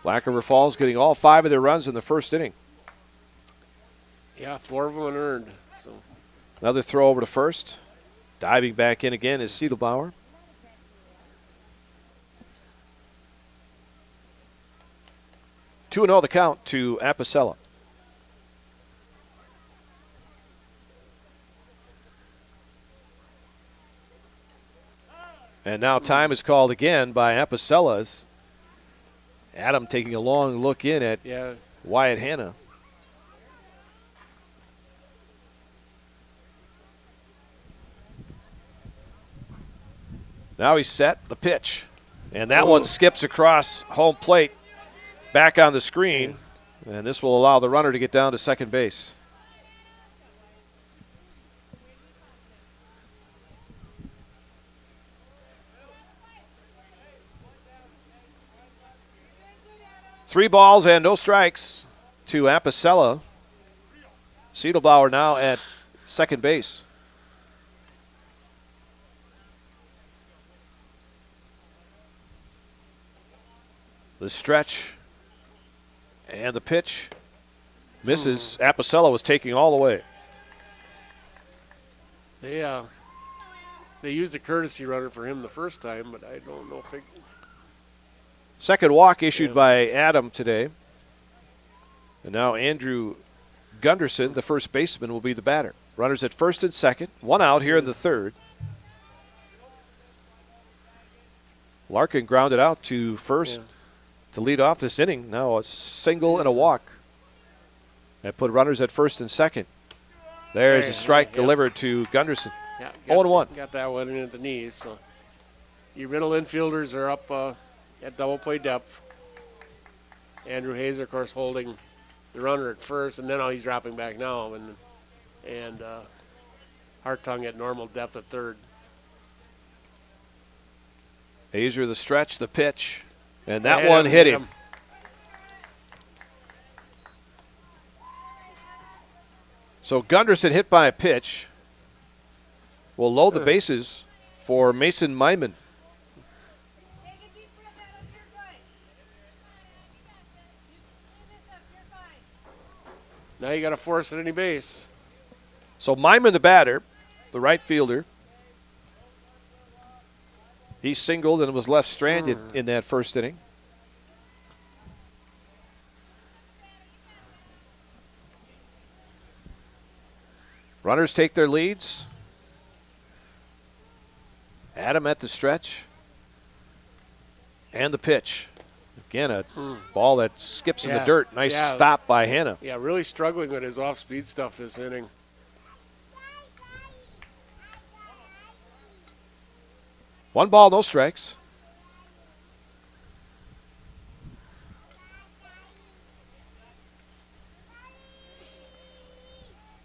S2: Black River Falls getting all 5 of their runs in the first inning.
S3: Yeah, 4 of them unearned. So
S2: another throw over to first. Diving back in again is Siedelbauer. 2-0 the count to Apicella. And now time is called again by Apicella's. Adam taking a long look in at Wyatt Hanna. Now he's set, the pitch. And that one skips across home plate, back on the screen. And this will allow the runner to get down to second base. Three balls and no strikes to Apicella. Siedelbauer now at second base. The stretch and the pitch misses. Apicella was taking all the way.
S3: They used a courtesy runner for him the first time, but I don't know if they.
S2: Second walk issued by Adam today. And now Andrew Gunderson, the first baseman, will be the batter. Runners at first and second. One out here in the third. Larkin grounded out to first to lead off this inning. Now a single and a walk. That put runners at first and second. There's a strike delivered to Gunderson. 0-1.
S3: Got that one in at the knees. So Your middle infielders are up at double play depth. Andrew Hazer, of course, holding the runner at first, and then he's dropping back now, and Hartung at normal depth at third.
S2: Hazer the stretch, the pitch, and that one hit him. So Gunderson hit by a pitch will load the bases for Mason Myman.
S3: Now you got to force at any base.
S2: So Myman, the batter, the right fielder, he singled and was left stranded in that first inning. Runners take their leads. Adam at the stretch. And the pitch. Again, a ball that skips in the dirt. Nice stop by Hanna.
S3: Yeah, really struggling with his off-speed stuff this inning.
S2: One ball, no strikes.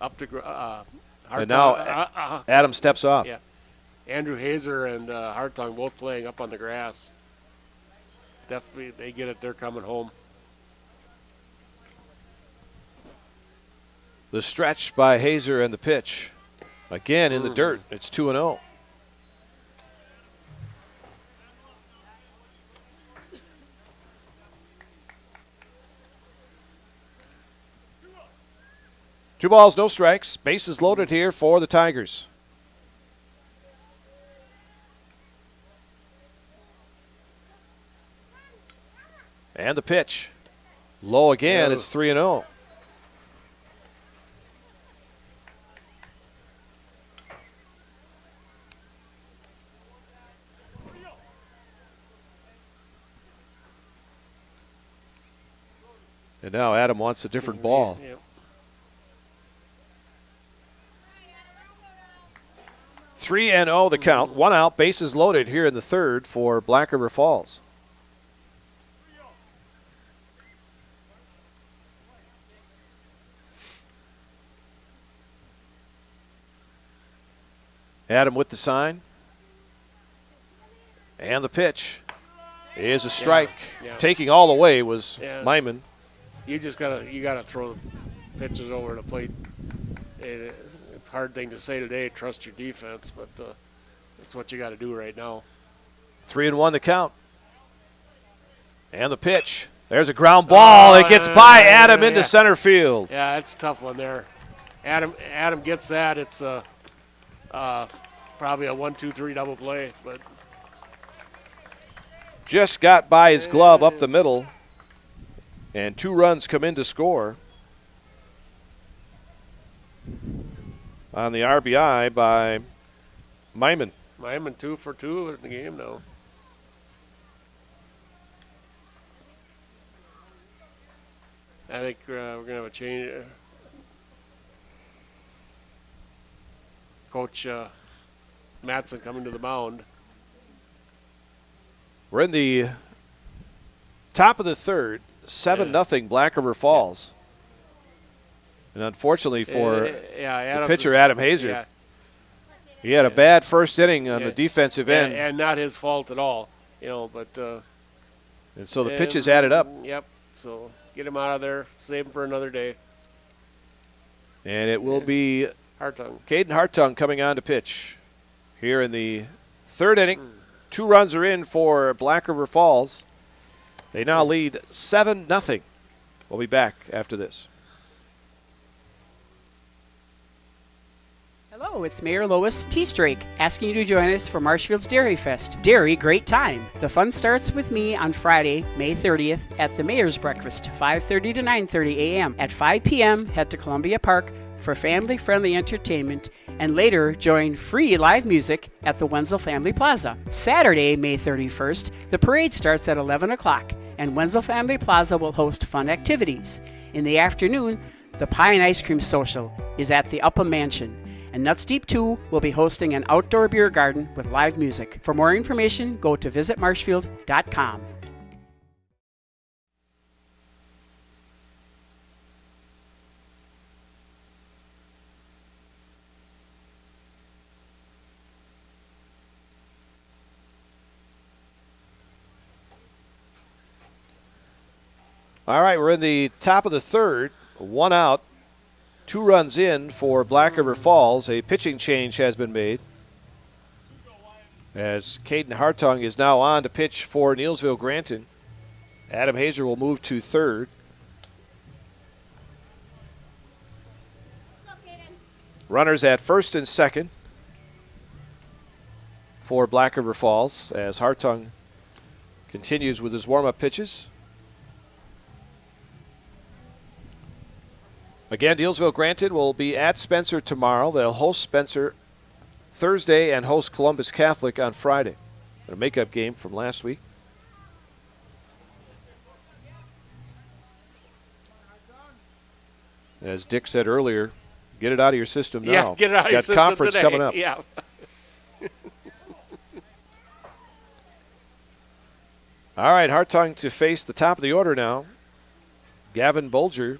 S3: Up to
S2: and now Adam steps off.
S3: Yeah, Andrew Hazer and Hartung both playing up on the grass. Definitely, they get it. They're coming home.
S2: The stretch by Hazer and the pitch. Again in the dirt. It's 2-0. Two balls, no strikes. Bases loaded here for the Tigers. And the pitch. Low again. It's 3-0. And now Adam wants a different ball.
S3: Yep.
S2: 3-0 the count. One out. Bases loaded here in the third for Black River Falls. Adam with the sign. And the pitch is a strike.
S3: Yeah.
S2: Taking all the way was Myman.
S3: You gotta throw pitches over the plate. It's a hard thing to say today, trust your defense, but that's what you got to do right now.
S2: 3-1 the count. And the pitch. There's a ground ball. It gets by Adam into center field.
S3: Yeah, it's a tough one there. Adam gets that. It's probably a 1-2-3 double play, but
S2: just got by his glove up the middle, and 2 runs come in to score on the RBI by Myman.
S3: Myman 2 for 2 in the game now. I think we're going to have a change. Coach Matson coming to the mound.
S2: We're in the top of the third, 7-0 Black River Falls. And unfortunately for the pitcher, Adam Hazer, he had a bad first inning on the defensive end.
S3: And not his fault at all, but.
S2: And so the pitches added up.
S3: Yep, so get him out of there, save him for another day.
S2: And it will be
S3: Hartung.
S2: Caden Hartung coming on to pitch here in the third inning. 2 runs are in for Black River Falls. They now lead 7-0. We'll be back after this.
S17: Hello, it's Mayor Lois T-Strake asking you to join us for Marshfield's Dairy Fest. Dairy, great time. The fun starts with me on Friday, May 30th at the Mayor's Breakfast, 5:30 to 9:30 a.m. At 5 p.m., head to Columbia Park for family-friendly entertainment, and later join free live music at the Wenzel Family Plaza. Saturday, May 31st, the parade starts at 11 o'clock, and Wenzel Family Plaza will host fun activities. In the afternoon, the Pie and Ice Cream Social is at the Upham Mansion. And Nuts Deep 2 will be hosting an outdoor beer garden with live music. For more information, go to visitmarshfield.com.
S2: All right, we're in the top of the third. 1 out, 2 runs in for Black River Falls. A pitching change has been made, as Caden Hartung is now on to pitch for Neillsville Granton. Adam Hazer will move to third. Runners at first and second for Black River Falls as Hartung continues with his warm-up pitches. Again, Neillsville Granton will be at Spencer tomorrow. They'll host Spencer Thursday and host Columbus Catholic on Friday. A makeup game from last week. As Dick said earlier, get it out of your system now.
S3: Yeah, get it out of your system
S2: conference
S3: today.
S2: coming up.
S3: Yeah.
S2: All right, Hartung to face the top of the order now. Gavin Bolger.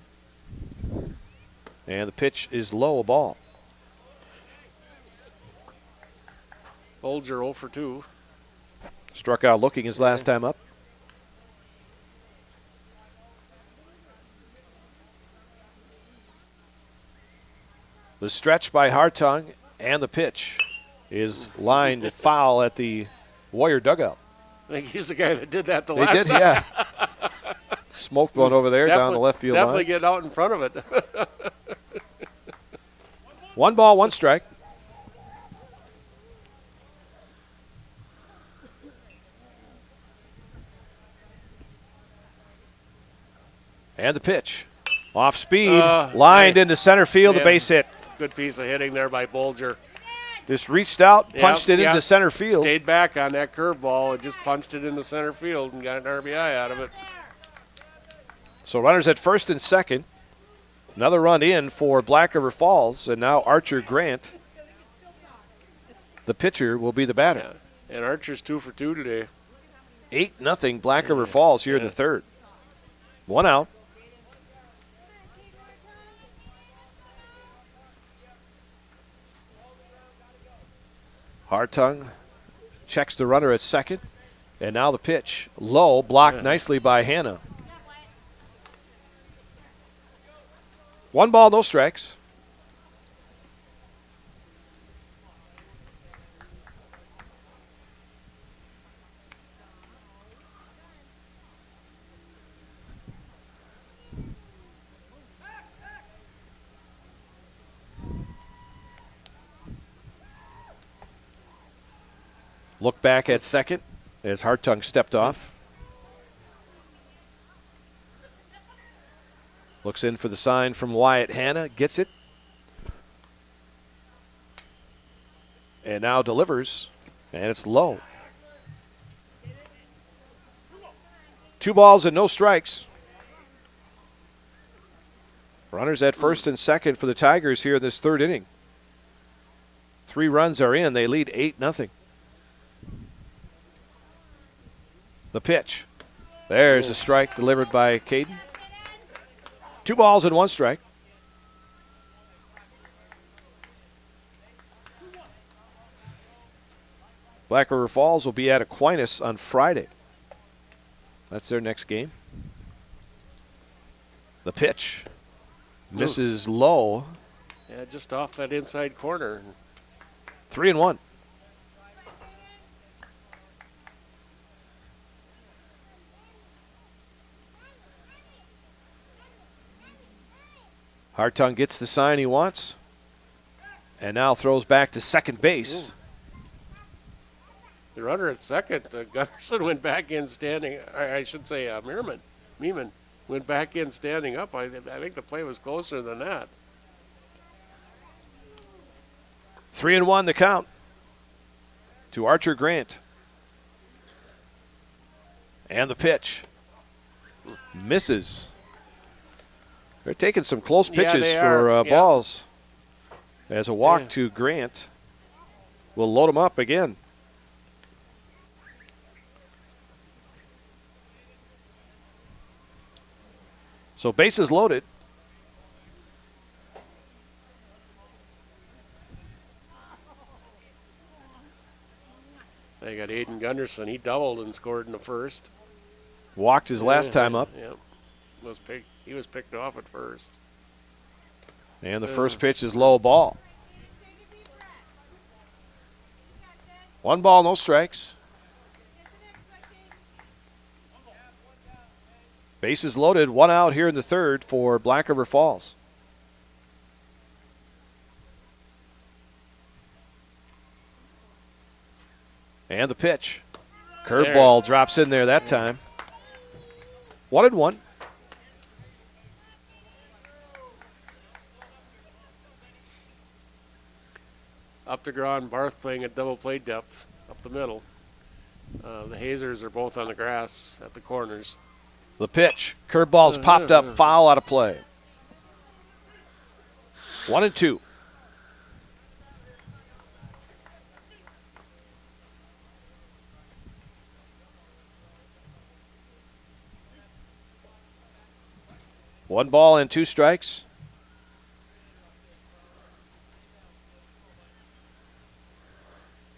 S2: And the pitch is low, a ball.
S3: Bolger 0 for 2.
S2: Struck out looking his last time up. The stretch by Hartung and the pitch is lined foul at the Warrior dugout.
S3: I think he's the guy that did that the
S2: They
S3: last
S2: did,
S3: time.
S2: yeah. Smoked one over there down the left field
S3: definitely
S2: line.
S3: get out in front of it.
S2: 1 ball, 1 strike. And the pitch. Off speed, lined into center field, a base hit.
S3: Good piece of hitting there by Bolger.
S2: Just reached out, punched it into center field.
S3: Stayed back on that curveball and just punched it into center field and got an RBI out of it.
S2: So runners at first and second. Another run in for Black River Falls, and now Archer Grant, the pitcher, will be the batter.
S3: Yeah. And Archer's 2 for 2 today.
S2: 8-0 Black River Falls here in the third. 1 out. Hartung checks the runner at second, and now the pitch. Low, blocked nicely by Hannah. 1 ball, no strikes. Look back at second as Hartung stepped off. Looks in for the sign from Wyatt Hanna, gets it. And now delivers, and it's low. 2 balls and no strikes. Runners at first and second for the Tigers here in this third inning. 3 runs are in. They lead 8-0. The pitch. There's a strike delivered by Caden. 2 balls and 1 strike. Black River Falls will be at Aquinas on Friday. That's their next game. The pitch. Misses low.
S3: Yeah, just off that inside corner.
S2: 3-1. Hartung gets the sign he wants, and now throws back to second base.
S3: The runner at second, Gunnarsson went back in standing. I should say Meeman went back in standing up. I think the play was closer than that.
S2: 3-1 the count to Archer Grant. And the pitch. Misses. They're taking some close pitches for balls. as a walk to Grant. We'll load him up again. So bases loaded.
S3: They got Aiden Gunderson. He doubled and scored in the first.
S2: Walked his last time up.
S3: Yep. He was picked off at first.
S2: And the first pitch is low ball. 1 ball, no strikes. Bases loaded, 1 out here in the third for Black River Falls. And the pitch. Curveball drops in there that time. 1-1.
S3: Up to Graw and Barth playing at double play depth up the middle. The Hazers are both on the grass at the corners.
S2: The pitch. Curveball's popped up, foul out of play. 1-2. One ball and 2 strikes.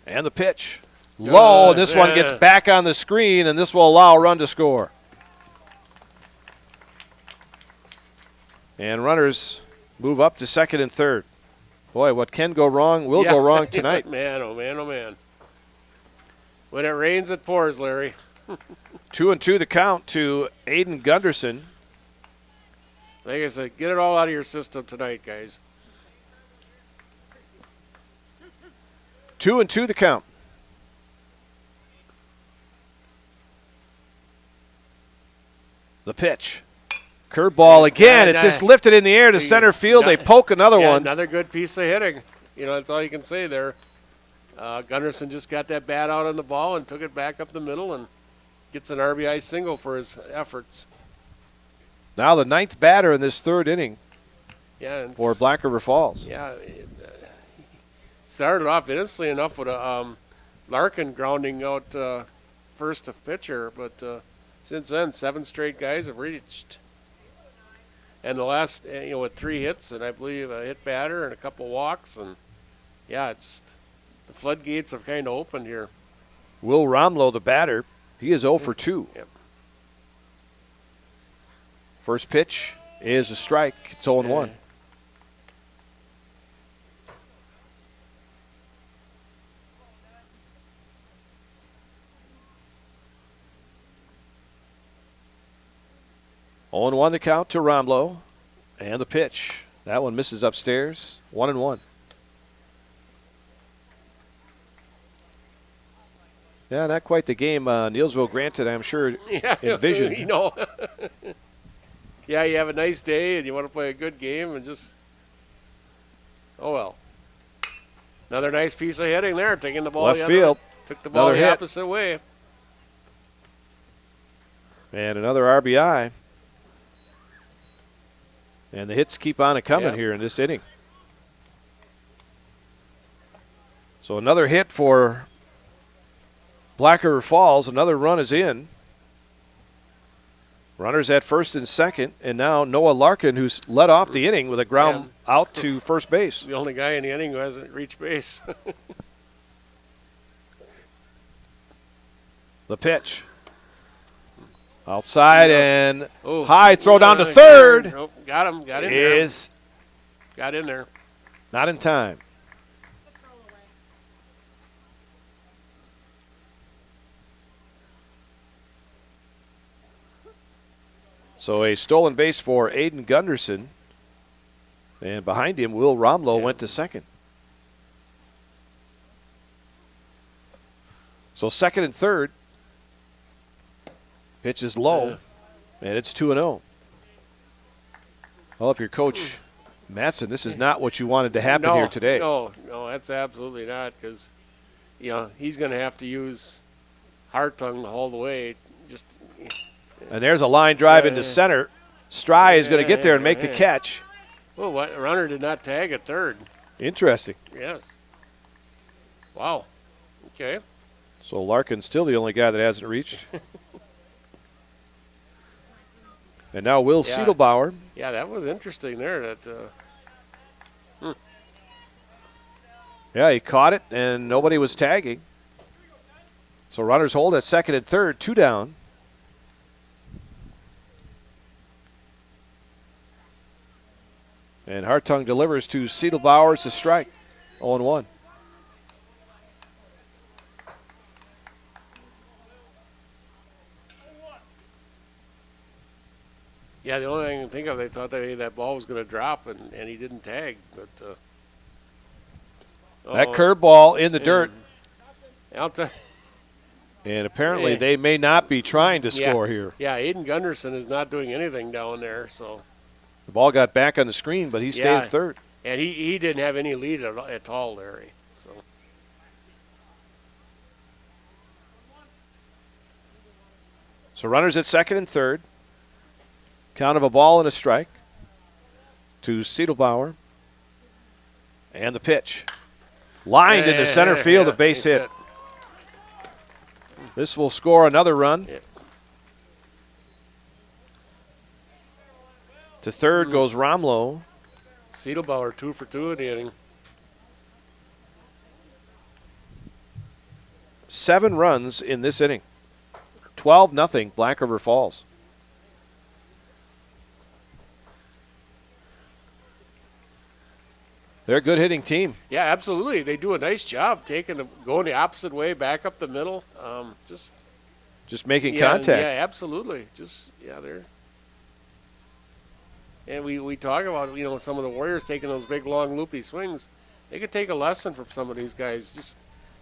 S2: And the pitch. Low, and this one gets back on the screen, and this will allow a run to score. And runners move up to second and third. Boy, what can go wrong will go wrong tonight.
S3: Man, oh man, oh man. When it rains, it pours, Larry.
S2: 2-2 the count to Aiden Gunderson.
S3: Like I said, get it all out of your system tonight, guys.
S2: 2-2 the count. The pitch. Curveball again. It's just lifted in the air to center field. They poke another one.
S3: Another good piece of hitting. You know, that's all you can say there. Gunderson just got that bat out on the ball and took it back up the middle and gets an RBI single for his efforts.
S2: Now the 9th batter in this third inning for Black River Falls.
S3: Yeah, it started off innocently enough with a Larkin grounding out first to pitcher, but since then 7 straight guys have reached. And the last, with 3 hits and I believe a hit batter and a couple walks, and it's the floodgates have kind of opened here.
S2: Will Romlow, the batter, he is 0 for 2.
S3: Yep.
S2: First pitch is a strike. It's 0-1. On 1 the count to Romlow. And the pitch. That one misses upstairs. 1-1. Yeah, not quite the game Neillsville Granted, I'm sure, envisioned.
S3: Yeah, you have a nice day and you want to play a good game and just, oh well. Another nice piece of hitting there, taking the ball
S2: left field.
S3: Took the ball
S2: Another
S3: the
S2: hit.
S3: opposite way.
S2: And another RBI. And the hits keep on coming here in this inning. So another hit for Black River Falls. Another run is in. Runners at first and second. And now Noah Larkin, who's led off the inning with a ground out to first base.
S3: The only guy in the inning who hasn't reached base.
S2: The pitch. Outside and high throw down to third.
S3: Oh, got him. Got in there. Got in there.
S2: Not in time. So a stolen base for Aiden Gunderson. And behind him, Will Romlow went to second. So second and third. Pitch is low, and it's 2-0. Well, if you're Coach Matson, this is not what you wanted to happen here today.
S3: No, that's absolutely not, because he's going to have to use Hartung the whole way.
S2: And there's a line drive into center. Stry is going to get there and make the catch.
S3: Well, runner did not tag at third.
S2: Interesting.
S3: Yes. Wow. Okay.
S2: So Larkin's still the only guy that hasn't reached. And now Will Siedelbauer.
S3: Yeah, that was interesting there.
S2: Yeah, he caught it, and nobody was tagging. So runners hold at second and third, 2 down. And Hartung delivers to Siedelbauer. It's a strike, 0-1.
S3: Yeah, the only thing I can think of, they thought that ball was going to drop, and he didn't tag. But
S2: that curveball in the dirt.
S3: And
S2: apparently they may not be trying to score here.
S3: Yeah, Aiden Gunderson is not doing anything down there. So
S2: the ball got back on the screen, but he stayed at third.
S3: And he didn't have any lead at all, Larry.
S2: So runners at second and third. Count of a ball and a strike to Siedelbauer. And the pitch. Lined into center field, a base hit. This will score another run. To third goes Romlo.
S3: Siedelbauer 2 for 2 in the inning.
S2: 7 runs in this inning. 12-0 Black River Falls. They're a good hitting team.
S3: Yeah, absolutely. They do a nice job going the opposite way, back up the middle.
S2: Just making contact.
S3: Yeah, absolutely. They're. And we talk about, some of the Warriors taking those big, long, loopy swings. They could take a lesson from some of these guys. Just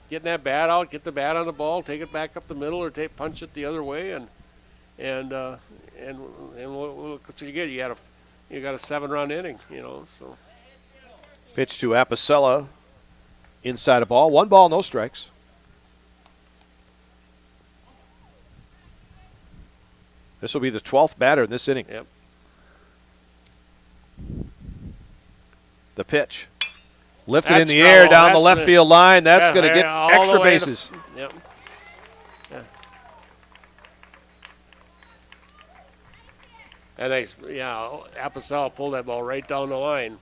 S3: getting that bat out, get the bat on the ball, take it back up the middle, or punch it the other way, and look what you get. You got a 7-run inning, so.
S2: Pitch to Apicella. Inside a ball. 1 ball, no strikes. This will be the 12th batter in this inning.
S3: Yep.
S2: The pitch. Lifted in the air down the left field line. That's going to get extra bases.
S3: Yep. Yeah. And Apicella pulled that ball right down the line.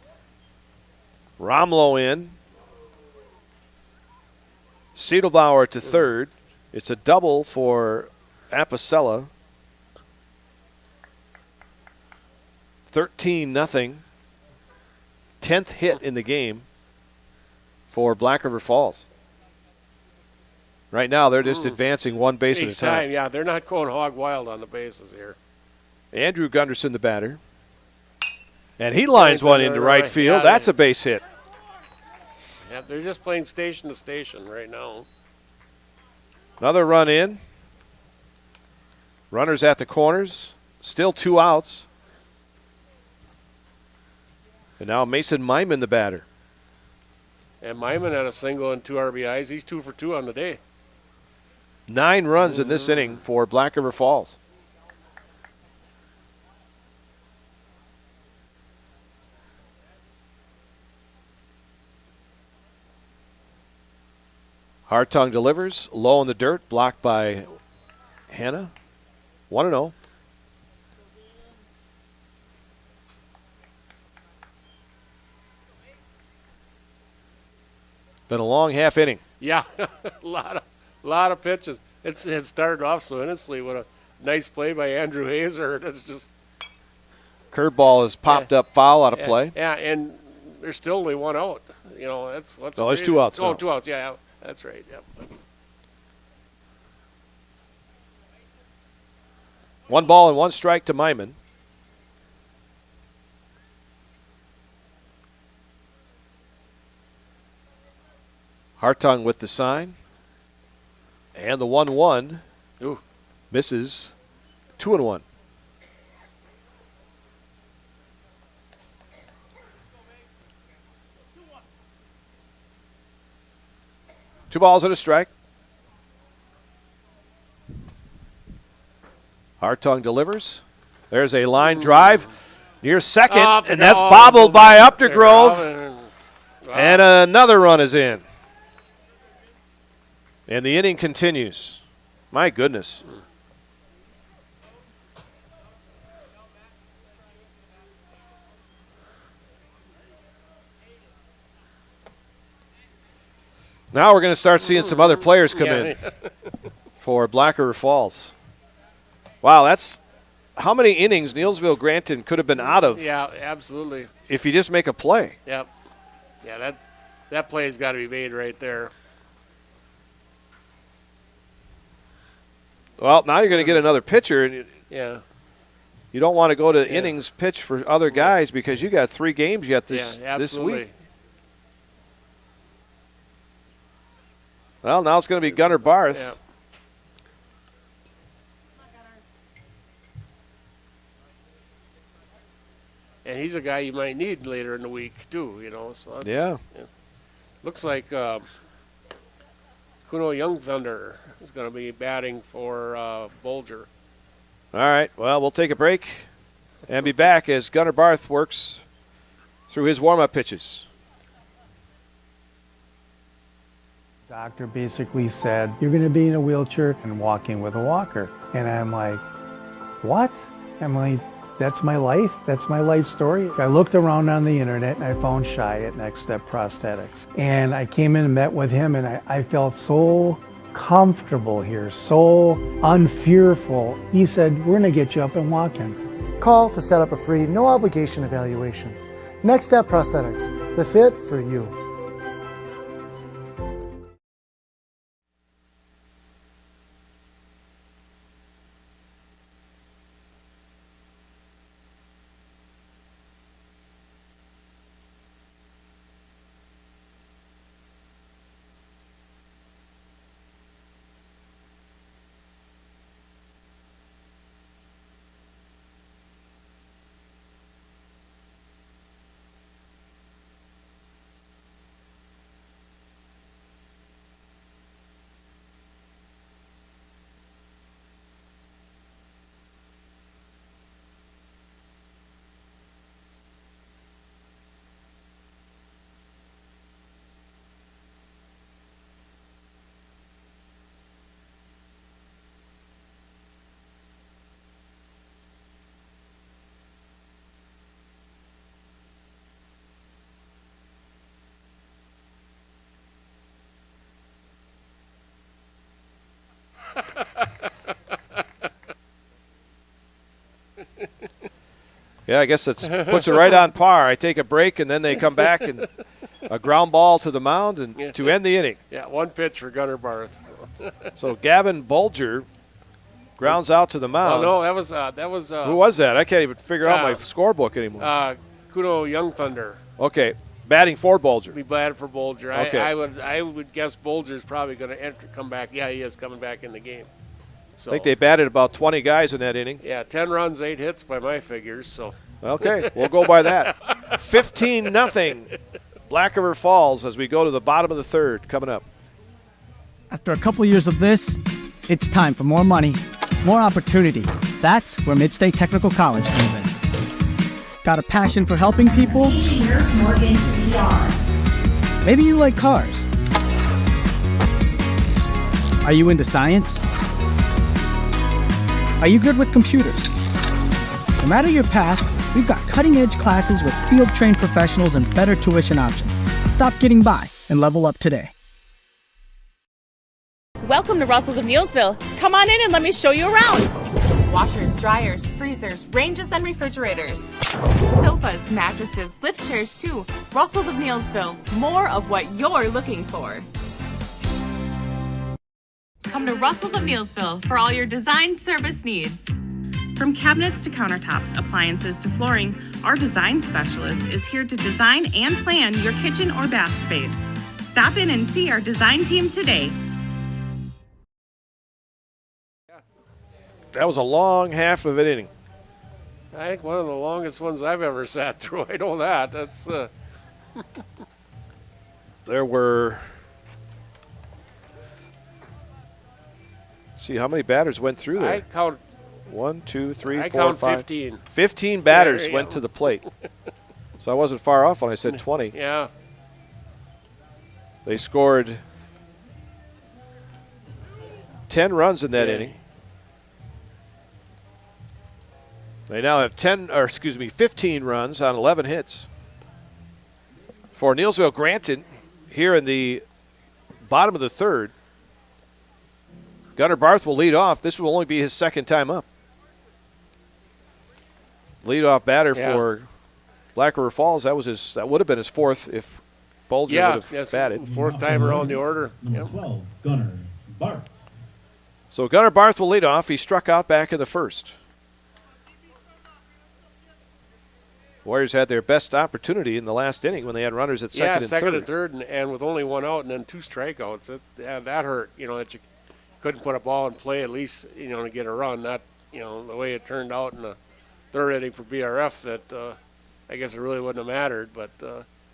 S2: Romlo in. Siedelbauer to third. It's a double for Apicella. 13-0. 10th hit in the game for Black River Falls. Right now, they're just advancing 1 base at a time.
S3: Yeah, they're not going hog wild on the bases here.
S2: Andrew Gunderson, the batter. And he lines one into right field.
S3: Yeah,
S2: that's a base hit.
S3: Yeah, they're just playing station to station right now.
S2: Another run in. Runners at the corners. Still 2 outs. And now Mason Myman, the batter.
S3: And Myman had a single and 2 RBIs. He's 2 for 2 on the day.
S2: 9 runs in this inning for Black River Falls. Hartung delivers, low in the dirt, blocked by Hannah. 1-0. Been a long half inning.
S3: Yeah, a lot of pitches. It started off so innocently with a nice play by Andrew Hazer. It's just
S2: curveball has popped up foul out of play.
S3: Yeah, and there's still only 1 out.
S2: There's 2 outs.
S3: Oh, 2 outs. Yeah, that's right. Yep.
S2: 1 ball and 1 strike to Myman. Hartung with the sign. And the 1-1 misses. 2-1. Two balls and a strike. Hartung delivers. There's a line drive near second, and that's bobbled by Updegrove. And another run is in. And the inning continues. My goodness. Now we're going to start seeing some other players come in for Black River Falls. Wow, that's how many innings Neillsville Granton could have been out of.
S3: Yeah, absolutely.
S2: If you just make a play.
S3: Yep. Yeah, that play's got to be made right there.
S2: Well, now you're going to get another pitcher. And
S3: yeah.
S2: You don't want to go to innings pitch for other guys because you got 3 games yet this week. Well, now it's going to be Gunnar Barth.
S3: Yeah. And he's a guy you might need later in the week too, you know. So that's, looks like Kuno Young Thunder is going to be batting for Bolger.
S2: All right. Well, we'll take a break and be back as Gunnar Barth works through his warm-up pitches.
S18: Doctor basically said, you're going to be in a wheelchair and walking with a walker. And I'm like, what? I'm like, that's my life. That's my life story. I looked around on the internet and I found Shai at Next Step Prosthetics. And I came in and met with him and I felt so comfortable here, so unfearful. He said, we're going to get you up and walking.
S19: Call to set up a free, no obligation evaluation. Next Step Prosthetics, the fit for you.
S2: Yeah, I guess that puts it right on par. I take a break, and then they come back and a ground ball to the mound and to end the inning.
S3: Yeah, 1 pitch for Gunnar Barth.
S2: So Gavin Bolger grounds out to the mound.
S3: Oh, no, that was
S2: who was that? I can't even figure out my scorebook anymore.
S3: Kuno Young Thunder.
S2: Okay, batting for Bolger.
S3: Be bad for Bolger.
S2: Okay.
S3: I would guess Bolger's probably going to come back. Yeah, he is coming back in the game. So
S2: I think they batted about 20 guys in that inning.
S3: Yeah, 10 runs, 8 hits by my figures. So
S2: okay, we'll go by that. 15-0 Black River Falls as we go to the bottom of the third coming up.
S20: After a couple years of this, it's time for more money, more opportunity. That's where Midstate Technical College comes in. Got a passion for helping people? Maybe you like cars. Are you into science? Are you good with computers? No matter your path, we've got cutting-edge classes with field-trained professionals and better tuition options. Stop getting by and level up today.
S21: Welcome to Russell's of Neillsville. Come on in and let me show you around. Washers, dryers, freezers, ranges, and refrigerators. Sofas, mattresses, lift chairs too. Russell's of Neillsville. More of what you're looking for. Come to Russell's of Neillsville for all your design service needs. From cabinets to countertops, appliances to flooring, our design specialist is here to design and plan your kitchen or bath space. Stop in and see our design team today.
S2: That was a long half of an inning.
S3: I think one of the longest ones I've ever sat through. I know that. That's.
S2: There were. Let's see how many batters went through there.
S3: I count.
S2: 1, 2, 3,
S3: I
S2: 4,
S3: count
S2: 5.
S3: 15
S2: batters went to the plate. So I wasn't far off when I said 20.
S3: Yeah.
S2: They scored 10 runs in that inning. They now have 15 runs on 11 hits. For Neillsville Granton, here in the bottom of the third, Gunnar Barth will lead off. This will only be his second time up. Leadoff batter for Black River Falls. That would have been his fourth if Bulger would have batted.
S3: Fourth time around the order.
S1: Number 12, Gunnar Barth.
S2: So Gunnar Barth will lead off. He struck out back in the first. Warriors had their best opportunity in the last inning when they had runners at second
S3: and third, and with only one out and then 2 strikeouts. That hurt, that you couldn't put a ball in play at least, to get a run. Not, the way it turned out in the third inning for BRF that I guess it really wouldn't have mattered. But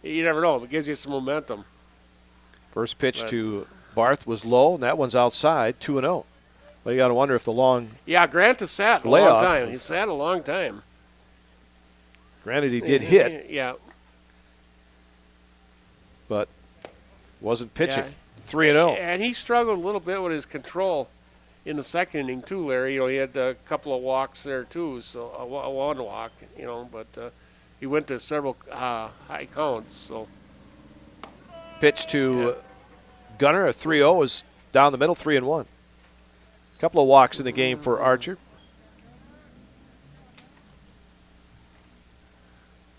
S3: you never know. It gives you some momentum.
S2: First pitch to Barth was low, and that one's outside, 2-0. Well, you got to wonder if the long
S3: Grant has sat a long time. He sat a long time.
S2: Granted, he did hit.
S3: Yeah.
S2: But wasn't pitching. 3-0.
S3: And he struggled a little bit with his control in the second inning, too, Larry. He had a couple of walks there, too, so one walk, but he went to several high counts. So
S2: pitch to Gunnar, a 3-0 is down the middle, 3-1. A couple of walks in the game for Archer.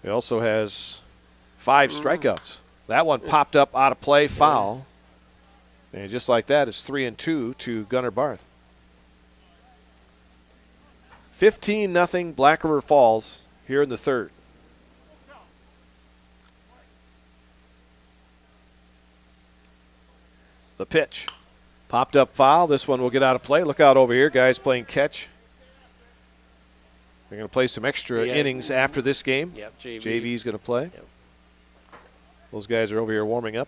S2: He also has 5 strikeouts. That one popped up out of play, foul. And just like that, it's 3-2 to Gunnar Barth. 15-0 Black River Falls here in the third. The pitch. Popped up foul. This one will get out of play. Look out over here. Guys playing catch. They're going to play some extra innings after this game.
S3: Yep,
S2: JV's going to play.
S3: Yep.
S2: Those guys are over here warming up.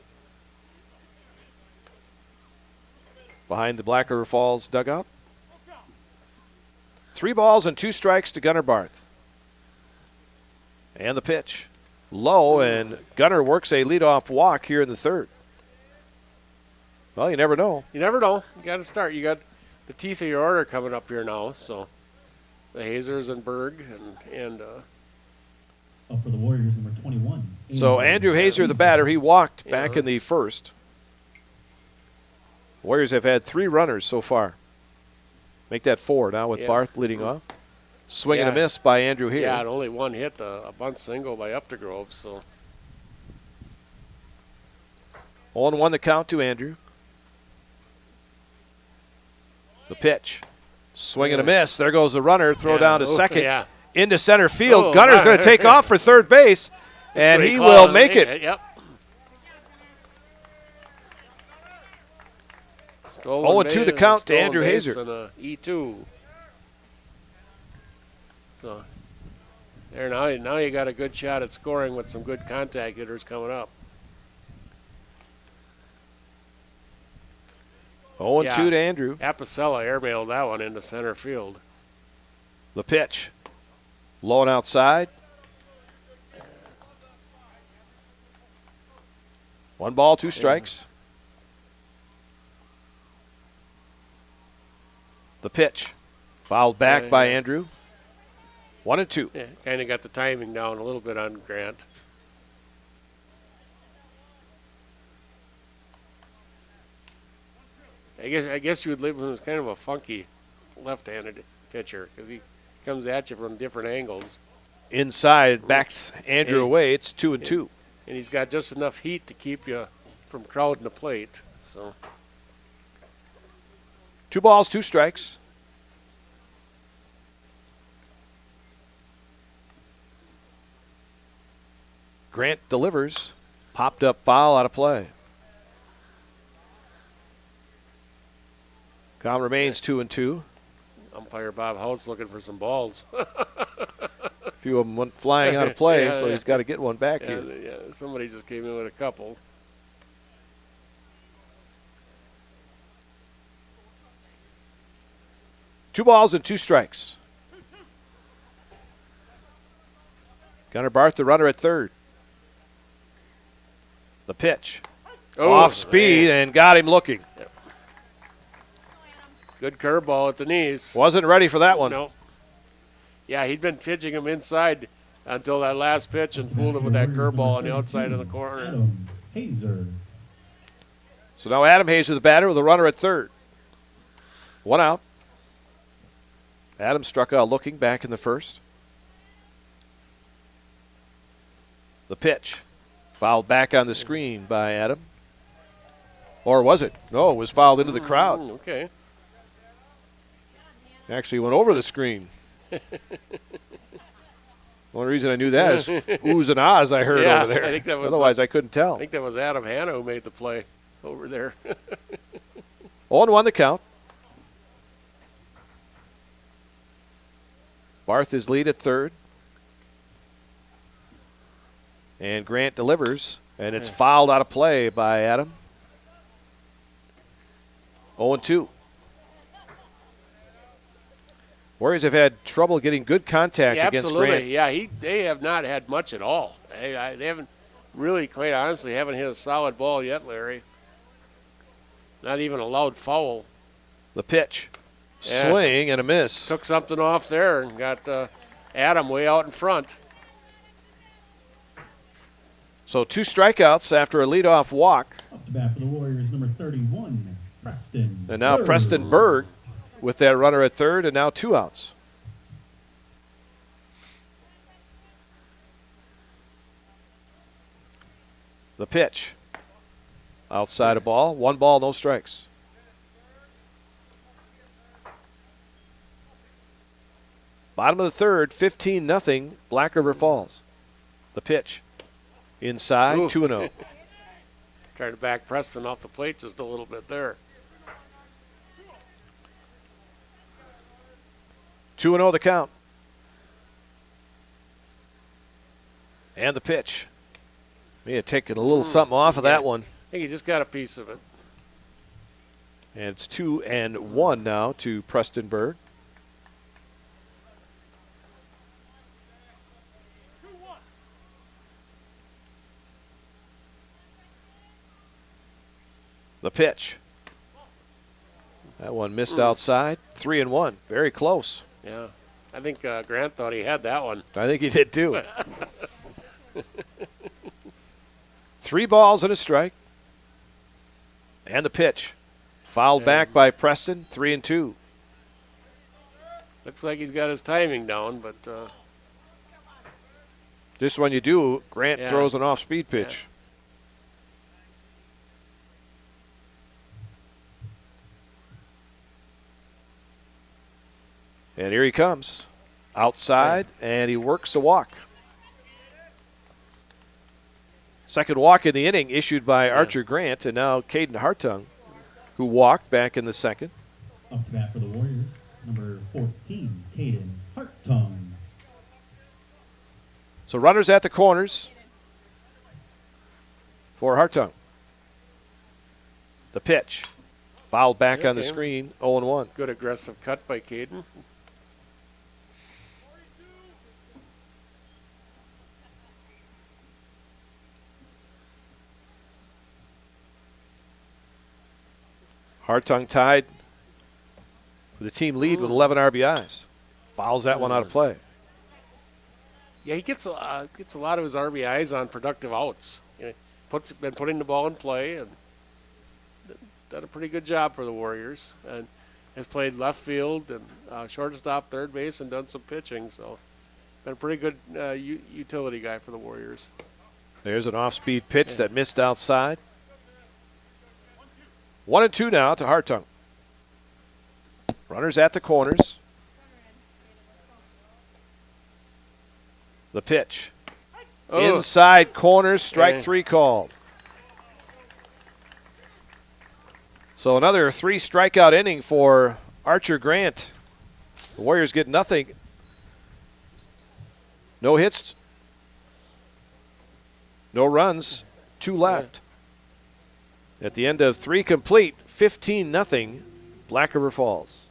S2: Behind the Black River Falls dugout. 3 balls and 2 strikes to Gunnar Barth. And the pitch. Low, and Gunnar works a leadoff walk here in the third. Well, you never know.
S3: You never know. You got to start. You got the teeth of your order coming up here now, so the Hazers and Berg and
S1: up for the Warriors, number 21.
S2: So Andrew Hazer, the batter, he walked back in the first. Warriors have had 3 runners so far. Make that 4 now with Barth leading off. Swing and a miss by Andrew here.
S3: Yeah, and only one hit, a bunt single by Updegrove. So
S2: 0-1 the count to Andrew. The pitch. Swing and a miss. There goes the runner. Throw down to second. Into center field. Gunner's going to take off for third base, and he will make it.
S3: Yep.
S2: 0-2 the count to Andrew Hazer.
S3: And E2. So there now you got a good shot at scoring with some good contact hitters coming up.
S2: 0-2 to Andrew.
S3: Apicella airmailed that one into center field.
S2: The pitch. Low and outside. 1 ball, 2 strikes. The pitch. Fouled back by Andrew. 1-2.
S3: Yeah, kind of got the timing down a little bit on Grant. I guess you would label him as kind of a funky left-handed pitcher because he comes at you from different angles.
S2: Inside, backs Andrew away. It's 2-2.
S3: And he's got just enough heat to keep you from crowding the plate. So
S2: 2 balls, 2 strikes. Grant delivers. Popped up foul out of play. Count remains 2-2.
S3: Umpire Bob House looking for some balls.
S2: A few of them went flying out of play, so he's got to get one back here.
S3: Yeah, somebody just came in with a couple.
S2: Two balls and 2 strikes. Gunnar Barth, the runner at third. The pitch. off speed and got him looking.
S3: Yep. Good curveball at the knees.
S2: Wasn't ready for that one.
S3: No. Yeah, he'd been pitching him inside until that last pitch and fooled him with that curveball on the outside of the corner.
S1: Adam Hazer.
S2: So now Adam Hazer, the batter, with a runner at third. 1 out. Adam struck out looking back in the first. The pitch. Fouled back on the screen by Adam. Or was it? No, it was fouled into the crowd.
S3: Okay.
S2: Actually went over the screen. Only reason I knew that is oohs and ahs I heard over there.
S3: I think that was,
S2: otherwise, I couldn't tell.
S3: I think that was Adam Hanna who made the play over there.
S2: 0-1 the count. Barth is lead at third. And Grant delivers, and it's fouled out of play by Adam. 0-2. Warriors have had trouble getting good contact against Grant.
S3: Yeah, they have not had much at all. They haven't really, quite honestly, haven't hit a solid ball yet, Larry. Not even a loud foul.
S2: The pitch. Swing and a miss.
S3: Took something off there and got Adam way out in front.
S2: So 2 strikeouts after a leadoff walk.
S1: Up to bat for the Warriors, number 31, Preston.
S2: And now Preston Berg with that runner at third, and now 2 outs. The pitch. Outside a ball. 1 ball, no strikes. Bottom of the third, 15-0, Black River Falls. The pitch. Inside, 2-0.
S3: Trying to back Preston off the plate just a little bit there.
S2: 2-0 the count. And the pitch. May have taken a little something off of that one.
S3: I think he just got a piece of it.
S2: And it's 2-1 now to Preston Berg. The pitch. That one missed outside. 3-1. Very close.
S3: Yeah. I think Grant thought he had that one.
S2: I think he did too. 3 balls and a strike. And the pitch. Fouled back by Preston. 3-2.
S3: Looks like he's got his timing down, but.
S2: Just when you do, Grant throws an off-speed pitch. And here he comes. Outside, and he works a walk. Second walk in the inning issued by Archer Grant, and now Caden Hartung, who walked back in the second.
S1: Up to bat for the Warriors, number 14, Caden Hartung.
S2: So runners at the corners for Hartung. The pitch. Fouled back on the screen, 0-1.
S3: Good aggressive cut by Caden.
S2: Hartung tied with the team lead with 11 RBIs. Fouls that one out of play.
S3: Yeah, he gets a lot of his RBIs on productive outs. You know, been putting the ball in play and done a pretty good job for the Warriors. And has played left field and shortstop, third base, and done some pitching. So been a pretty good utility guy for the Warriors.
S2: There's an off-speed pitch that missed outside. 1-2 now to Hartung. Runners at the corners. The pitch. Inside corners, strike 3 called. So another 3 strikeout inning for Archer Grant. The Warriors get nothing. No hits. No runs. 2 left. At the end of 3 complete, 15-0, Black River Falls.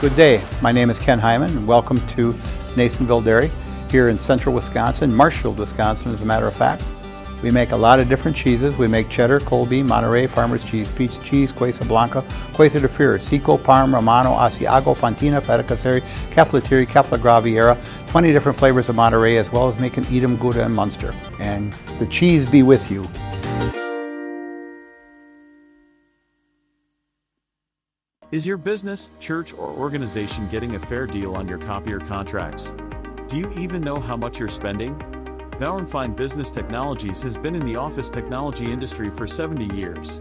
S6: Good day. My name is Ken Hyman, and welcome to Neillsville Dairy here in central Wisconsin, Marshfield, Wisconsin, as a matter of fact. We make a lot of different cheeses. We make cheddar, Colby, Monterey, Farmer's Cheese, Peach Cheese, Quesa Blanca, Quesa de Freer, Seco, Parm, Romano, Asiago, Fontina, Feta Caseri, Cafetieri, Cafla Graviera, 20 different flavors of Monterey, as well as making Edam, Gouda, and Munster. And the cheese be with you.
S14: Is your business, church, or organization getting a fair deal on your copier contracts? Do you even know how much you're spending? Fine Business Technologies has been in the office technology industry for 70 years.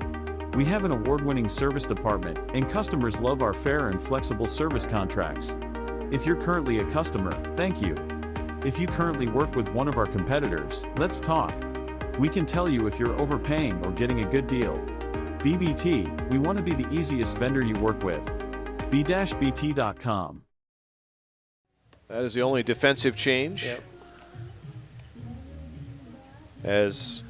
S14: We have an award-winning service department, and customers love our fair and flexible service contracts. If you're currently a customer, thank you. If you currently work with one of our competitors, let's talk. We can tell you if you're overpaying or getting a good deal. BBT, we want to be the easiest vendor you work with. b-bt.com.
S2: That is the only defensive change.
S3: Yep. As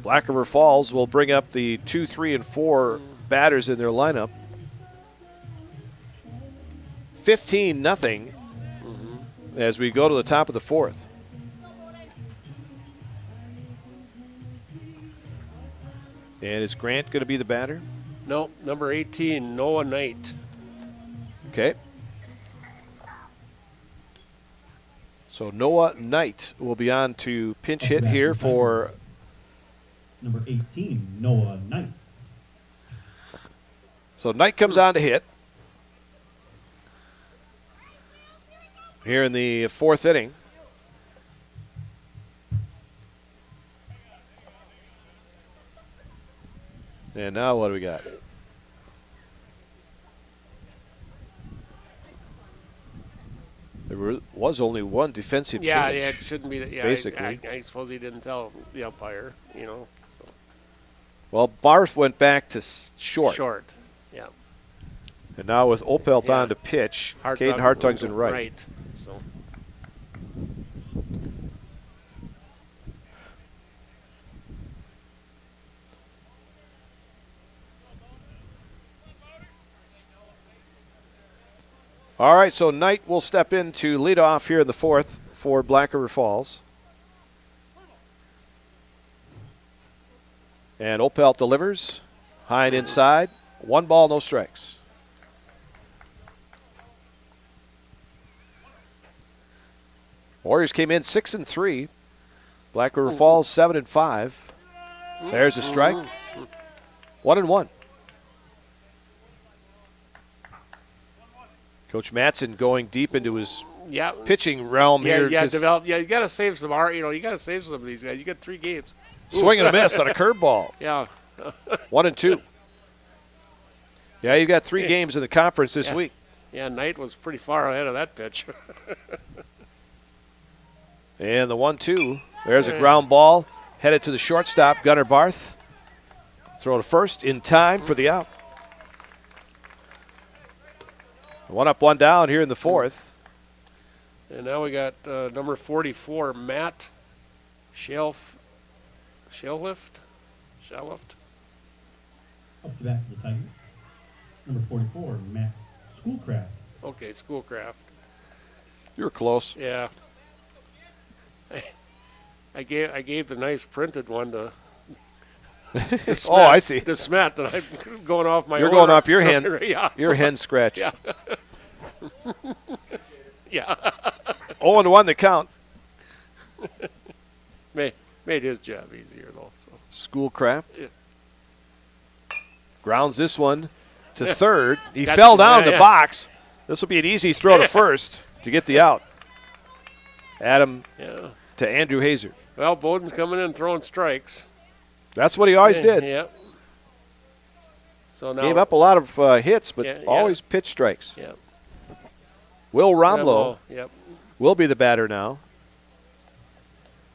S2: Black River Falls will bring up the 2, 3, and 4 batters in their lineup. 15-0 as we go to the top of the 4th. And is Grant going to be the batter?
S3: No, number 18, Noah Knight.
S2: Okay. So Noah Knight will be on to pinch hit here for
S22: number 18, Noah Knight.
S2: So Knight comes on to hit here in the 4th inning. And now what do we got? There was only one defensive change.
S3: Yeah, it shouldn't be. Yeah,
S2: basically.
S3: I suppose he didn't tell the umpire, So.
S2: Well, Barth went back to short.
S3: Short, yeah.
S2: And now with Opelt on to pitch, Caden Hartug's in right.
S3: Right, so.
S2: All right, so Knight will step in to lead off here in the 4th for Black River Falls. And Opelt delivers. High and inside. 1 ball, no strikes. Warriors came in 6-3. Black River Falls 7-5. There's a strike. 1-1. Coach Mattson going deep into his pitching realm here.
S3: Yeah, you got to save some art. You got to save some of these guys. You got 3 games.
S2: Swing and a miss on a curveball.
S3: Yeah.
S2: 1-2. Yeah, you got 3 games in the conference this week.
S3: Yeah, Knight was pretty far ahead of that pitch.
S2: And the 1-2. There's a ground ball headed to the shortstop, Gunnar Barth. Throw to first in time for the out. 1 up, 1 down here in the 4th.
S3: And now we got number 44, Matt Shelllift.
S22: Up to bat for the Tigers. Number 44, Matt Schoolcraft.
S3: Okay, Schoolcraft.
S2: You were close.
S3: Yeah. I gave the nice printed one to Smet,
S2: oh, I see.
S3: To Smet, that I'm going off my.
S2: You're going off your hand.
S3: Yeah,
S2: your hand scratch.
S3: Yeah. Yeah.
S2: 0-1 the count.
S3: Made his job easier though. So.
S2: Schoolcraft.
S3: Yeah.
S2: Grounds this one to third. He fell down the box. This will be an easy throw to first to get the out. Adam to Andrew Hazer.
S3: Well, Bowden's coming in throwing strikes.
S2: That's what he always did.
S3: Yep. So now
S2: gave up a lot of hits, but always pitch strikes.
S3: Yep.
S2: Will Romlow
S3: yep.
S2: will be the batter now.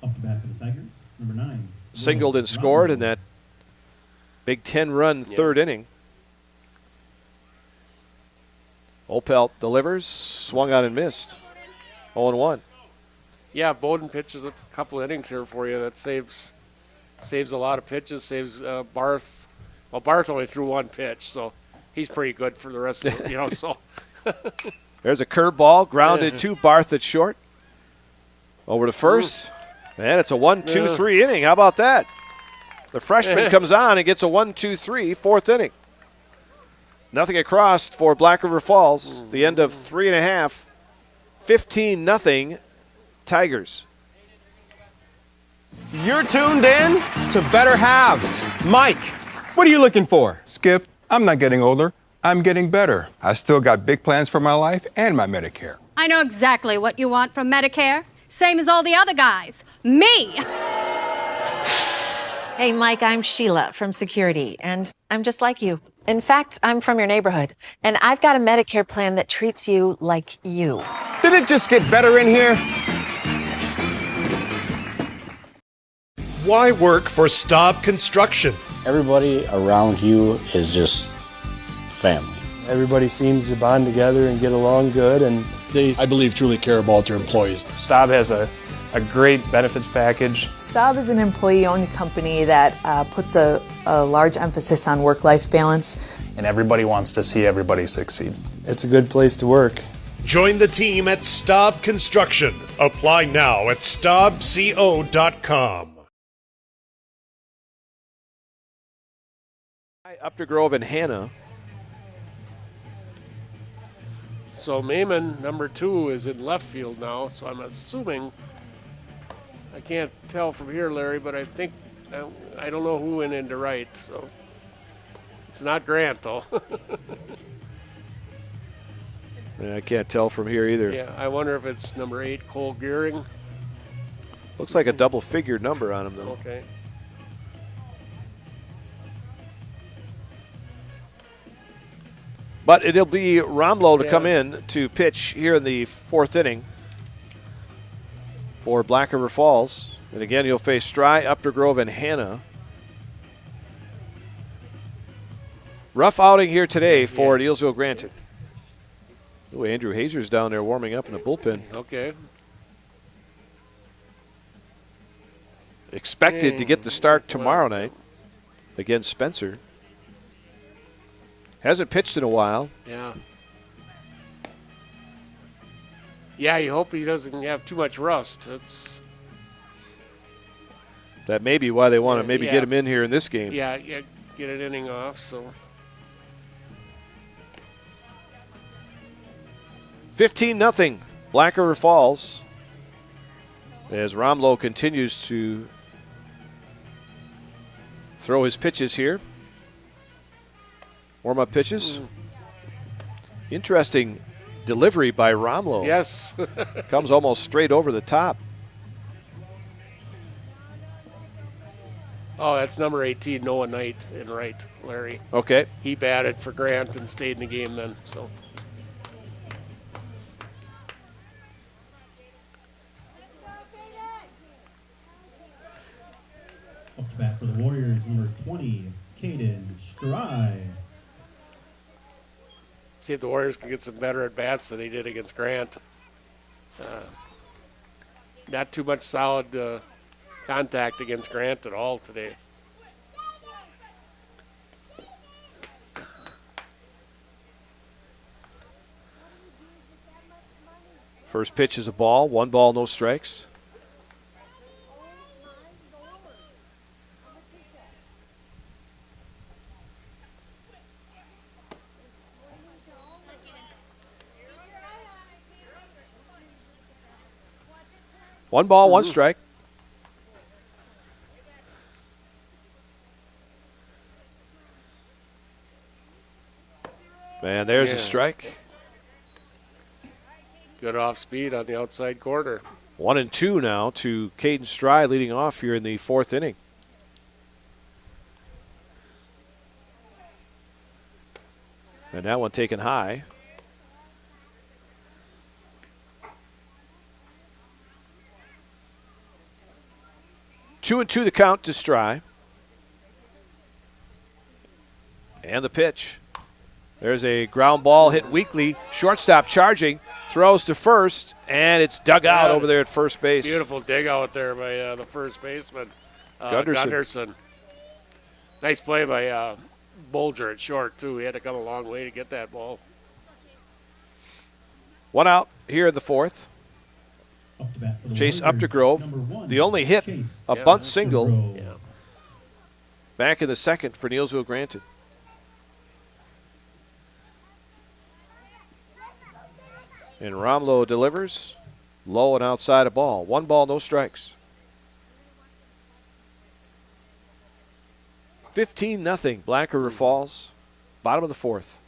S22: Up to bat for the Tigers, number 9.
S2: Singled and scored in that big 10-run third inning. Opelt delivers, swung on and missed. 0-1.
S3: Yeah, Bowden pitches a couple innings here for you. That saves a lot of pitches. Saves Barth. Well, Barth only threw 1 pitch, so he's pretty good for the rest of it. So.
S2: There's a curveball grounded to Barth at short. Over to first. And it's a 1-2-3 inning. How about that? The freshman comes on and gets a 1-2-3 fourth inning. Nothing across for Black River Falls. The end of 3.5. 15-0 Tigers.
S8: You're tuned in to Better Halves. Mike, what are you looking for?
S5: Skip, I'm not getting older. I'm getting better. I still got big plans for my life and my Medicare.
S9: I know exactly what you want from Medicare. Same as all the other guys. Me!
S23: Hey, Mike, I'm Sheila from Security, and I'm just like you. In fact, I'm from your neighborhood, and I've got a Medicare plan that treats you like you.
S8: Did it just get better in here?
S24: Why work for Staub Construction?
S25: Everybody around you is just family.
S26: Everybody seems to bond together and get along good, and
S24: They, I believe, truly care about their employees.
S26: Staub has a great benefits package.
S27: Staub is an employee-owned company that puts a large emphasis on work-life balance.
S26: And everybody wants to see everybody succeed. It's a good place to work.
S24: Join the team at Staub Construction. Apply now at staubco.com.
S2: Upper Grove and Hannah.
S3: So Maiman, number 2, is in left field now, so I'm assuming, I can't tell from here, Larry, but I think, I don't know who went into right, so it's not Grant, though.
S2: Yeah, I can't tell from here either.
S3: Yeah, I wonder if it's number 8, Cole Gearing.
S2: Looks like a double-figure number on him, though.
S3: Okay.
S2: But it'll be Romlo to come in to pitch here in the fourth inning for Black River Falls. And again, he'll face Stry, Upper Grove, and Hannah. Rough outing here today for Neillsville Granted. Ooh, Andrew Hazer's down there warming up in the bullpen.
S3: Okay.
S2: Expected to get the start tomorrow night against Spencer. Hasn't pitched in a while.
S3: Yeah. Yeah, you hope he doesn't have too much rust.
S2: That may be why they want to maybe get him in here in this game.
S3: Yeah, get an inning off, so.
S2: 15-0 Black River Falls as Romlo continues to throw his pitches here. Warm-up pitches. Interesting delivery by Romlo.
S3: Yes.
S2: Comes almost straight over the top.
S3: Oh, that's number 18, Noah Knight in right, Larry.
S2: Okay.
S3: He batted for Grant and stayed in the game then, so.
S22: Up to bat for the Warriors, number 20, Caden Stry.
S3: See if the Warriors can get some better at bats than they did against Grant. Not too much solid contact against Grant at all today.
S2: First pitch is a ball. 1 ball, no strikes. One ball, one strike. And there's a strike.
S3: Good off speed on the outside corner.
S2: 1-2 now to Caden Stry leading off here in the fourth inning. And that one taken high. Two and two the count to Stry. And the pitch. There's a ground ball hit weakly. Shortstop charging. Throws to first. And it's dug out over there at first base.
S3: Beautiful dig out there by the first baseman, Gunderson. Nice play by Bolger at short, too. He had to come a long way to get that ball.
S2: One out here in the fourth.
S22: Up to bat for the
S2: Chase
S22: Warriors,
S2: Updegrove,
S22: number 1,
S2: the only hit,
S22: Chase
S2: a bunt
S22: Updegrove.
S2: single, back in the second for Neillsville Granted. And Romlo delivers, low and outside a ball. 1 ball, no strikes. 15-0, Black River Falls, bottom of the fourth.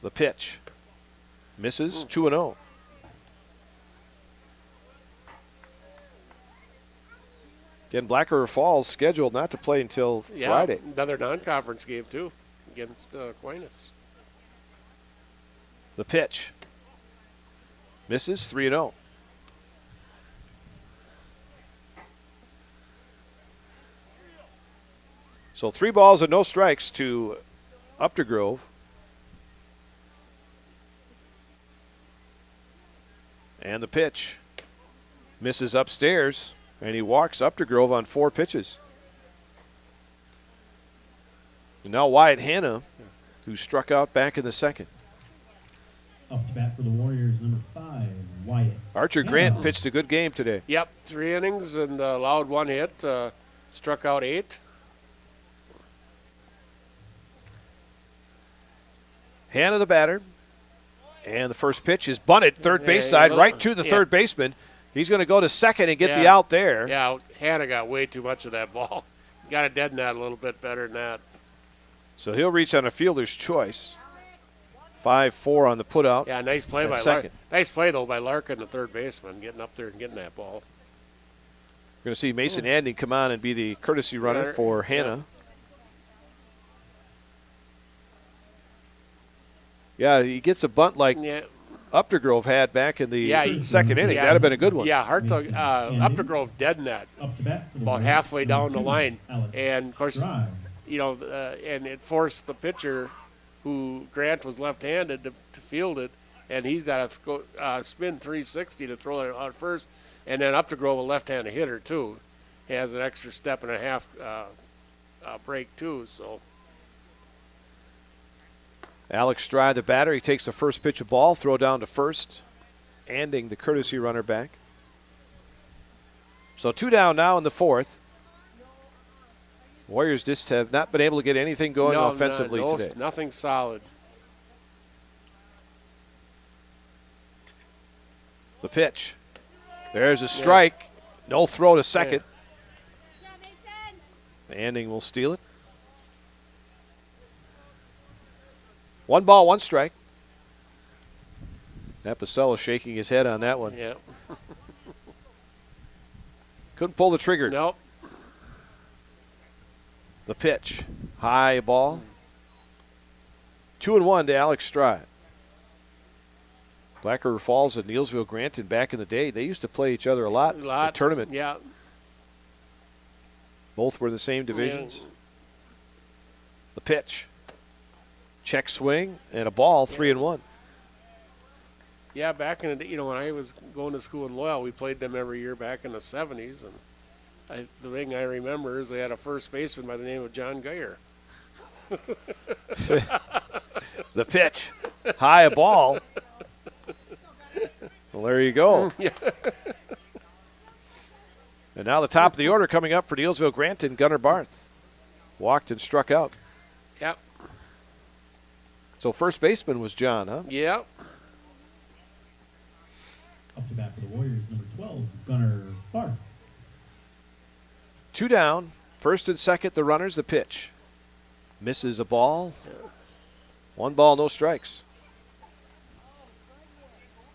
S2: The pitch. Misses, 2-0. Again, Black River Falls scheduled not to play until Friday.
S3: Another non-conference game, too, against Aquinas.
S2: The pitch. Misses, 3-0. So 3 balls and no strikes to Updegrove. And the pitch. Misses upstairs, and he walks Updegrove on 4 pitches. And now Wyatt Hanna, who struck out back in the second.
S22: Up to bat for the Warriors, number 5, Wyatt.
S2: Archer Grant pitched a good game today.
S3: Yep, 3 innings and allowed 1 hit, struck out 8.
S2: Hanna the batter. And the first pitch is bunted third base side, right to the third baseman. He's going to go to second and get the out there.
S3: Yeah, Hanna got way too much of that ball. Got to deaden that a little bit better than that.
S2: So he'll reach on a fielder's choice. 5-4 on the putout.
S3: Yeah, nice play by
S2: second.
S3: Nice play, though, by Larkin, the third baseman, getting up there and getting that ball.
S2: We're going to see Mason Anding come on and be the courtesy runner for Hanna. Yeah, he gets a bunt like Updegrove had back in the second inning. That'd have been a good one.
S3: Yeah, Hartog, Updegrove deadened that about halfway down the line. And, of course, and it forced the pitcher, who Grant was left-handed, to field it. And he's got to go, spin 360 to throw it out first. And then Updegrove, a left-handed hitter, too. He has an extra step and a half break, too, so.
S2: Alex Stride, the batter. He takes the first pitch of ball, throw down to first. Anding, the courtesy runner, back. So 2 down now in the fourth. Warriors just have not been able to get anything going offensively today.
S3: Nothing solid.
S2: The pitch. There's a strike. No throw to second. Anding will steal it. 1 ball, 1 strike. Apicella shaking his head on that one.
S3: Yeah.
S2: Couldn't pull the trigger.
S3: Nope.
S2: The pitch. High ball. 2-1 to Alex Stride. Black River Falls and Neillsville Granton back in the day, they used to play each other a lot. In the tournament.
S3: Yeah.
S2: Both were in the same divisions. Yeah. The pitch. Check swing and a ball, 3-1.
S3: Yeah, back in the day, when I was going to school in Loyal, we played them every year back in the 70s. And the thing I remember is they had a first baseman by the name of John Geyer.
S2: The pitch. High a ball. Well, there you go. And now the top of the order coming up for Neillsville Granton, Gunnar Barth. Walked and struck out.
S3: Yep.
S2: So first baseman was John, huh?
S3: Yep.
S22: Up to bat for the Warriors, number 12, Gunnar Barth.
S2: 2 down. First and second, the runners, the pitch. Misses a ball. 1 ball, no strikes.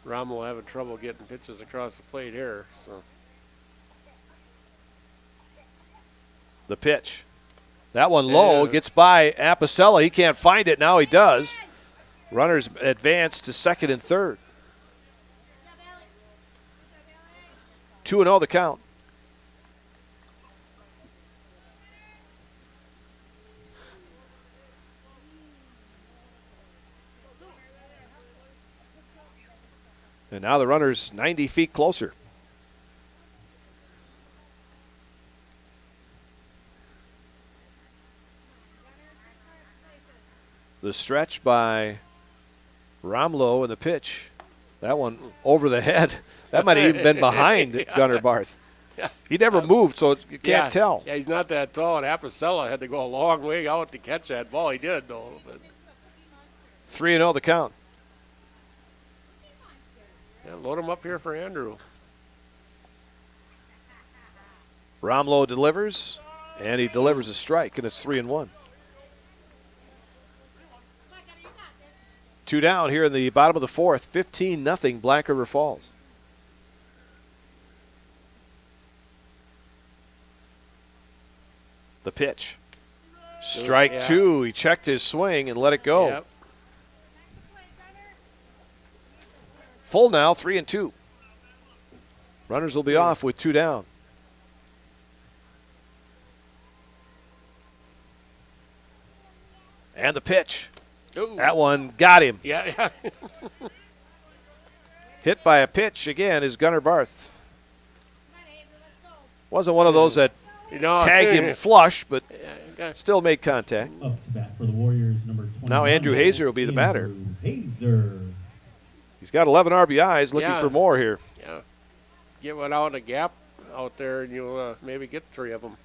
S3: Rommel having trouble getting pitches across the plate here. So
S2: the pitch. That one low, gets by Apicella. He can't find it. Now he does. Runners advance to second and third. 2-0 the count. And now the runner's 90 feet closer. The stretch by Romlo and the pitch. That one over the head. That might have even been behind Gunnar Barth.
S3: Yeah.
S2: He never moved, so you can't tell.
S3: Yeah, he's not that tall, and Apicella had to go a long way out to catch that ball. He did, though. But
S2: 3-0 the count.
S3: yeah, load him up here for Andrew.
S2: Romlo delivers, and he delivers a strike, and it's 3-1. 2 down here in the bottom of the fourth. 15-0 Black River Falls. The pitch. Strike 2. He checked his swing and let it go.
S3: Yep.
S2: Full now, 3-2. Runners will be off with 2 down. And the pitch.
S3: Ooh.
S2: That one got him.
S3: Yeah.
S2: Hit by a pitch again is Gunnar Barth. Wasn't one of those that tagged him flush, but still made contact.
S22: Up to bat for the Warriors, number 21.
S2: Now Andrew Hazer will be the batter.
S22: Hazer.
S2: He's got 11 RBIs, looking
S3: Yeah.
S2: for more here.
S3: Yeah. Get one out in a gap out there, and you'll maybe get 3 of them.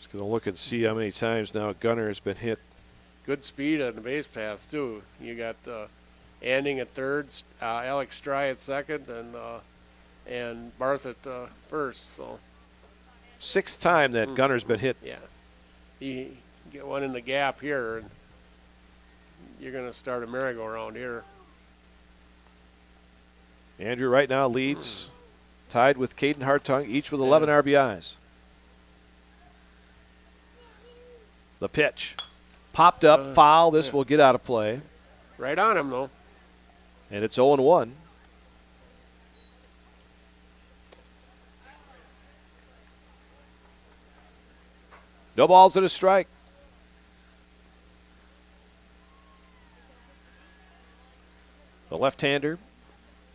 S2: Just going to look and see how many times now Gunnar has been hit.
S3: Good speed on the base pass, too. You got Anding at third, Alex Stry at second, and Barth at first. So
S2: 6th time that Gunnar's been hit.
S3: yeah, you get one in the gap here, and you're going to start a merry-go-round here.
S2: Andrew right now leads, tied with Caden Hartung, each with 11 RBIs. The pitch. Popped up, foul. This will get out of play.
S3: Right on him, though.
S2: And it's 0-1. No balls and a strike. The left-hander.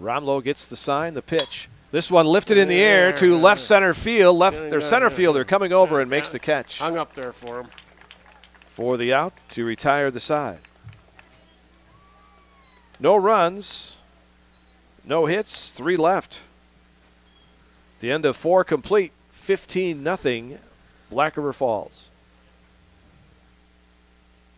S2: Romlo gets the sign, the pitch. This one lifted in the air to left center field. Their center fielder coming over and makes the catch.
S3: Hung up there for him.
S2: For the out to retire the side. No runs, no hits, 3 left. The end of 4 complete, 15-0 Black River Falls.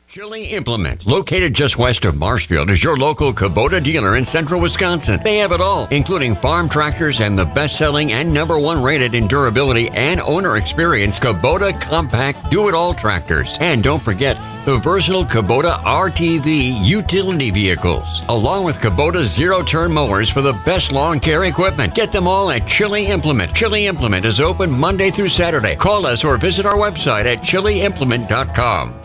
S4: Chili Implement, located just west of Marshfield, is your local Kubota dealer in central Wisconsin. They have it all, including farm tractors and the best-selling and #1 rated in durability and owner experience Kubota compact do-it-all tractors. And don't forget the versatile Kubota RTV utility vehicles, along with Kubota zero-turn mowers for the best lawn care equipment. Get them all at Chili Implement. Chili Implement is open Monday through Saturday. Call us or visit our website at chiliimplement.com.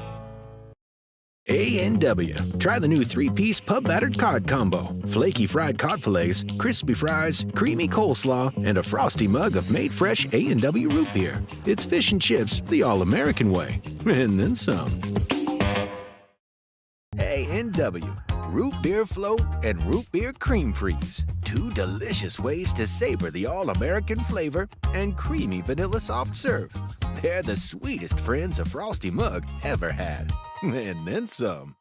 S16: A&W. Try the new 3-piece pub battered cod combo. Flaky fried cod fillets, crispy fries, creamy coleslaw, and a frosty mug of made fresh A&W root beer. It's fish and chips the all-American way. And then some. A&W. Root beer float and root beer cream freeze. 2 delicious ways to savor the all-American flavor and creamy vanilla soft serve. They're the sweetest friends a frosty mug ever had. And then some.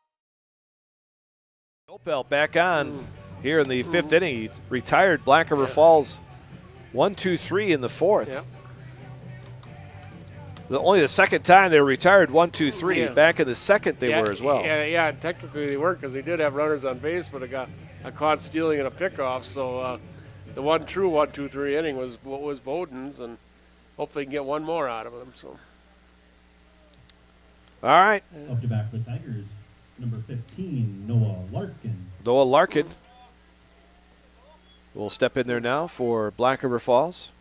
S2: Opel back on here in the 5th inning. He retired Black River Falls 1-2-3 in the 4th.
S3: Yep.
S2: Only the second time they were retired 1-2-3.
S3: Yeah.
S2: Back in the second they were as well.
S3: Yeah, technically they weren't because they did have runners on base, but it got caught stealing in a pickoff. So the one true 1-2-3 inning was Bowden's, and hopefully can get one more out of them. So.
S2: All right.
S22: Up to bat for the Tigers, number 15, Noah Larkin.
S2: Noah Larkin will step in there now for Black River Falls.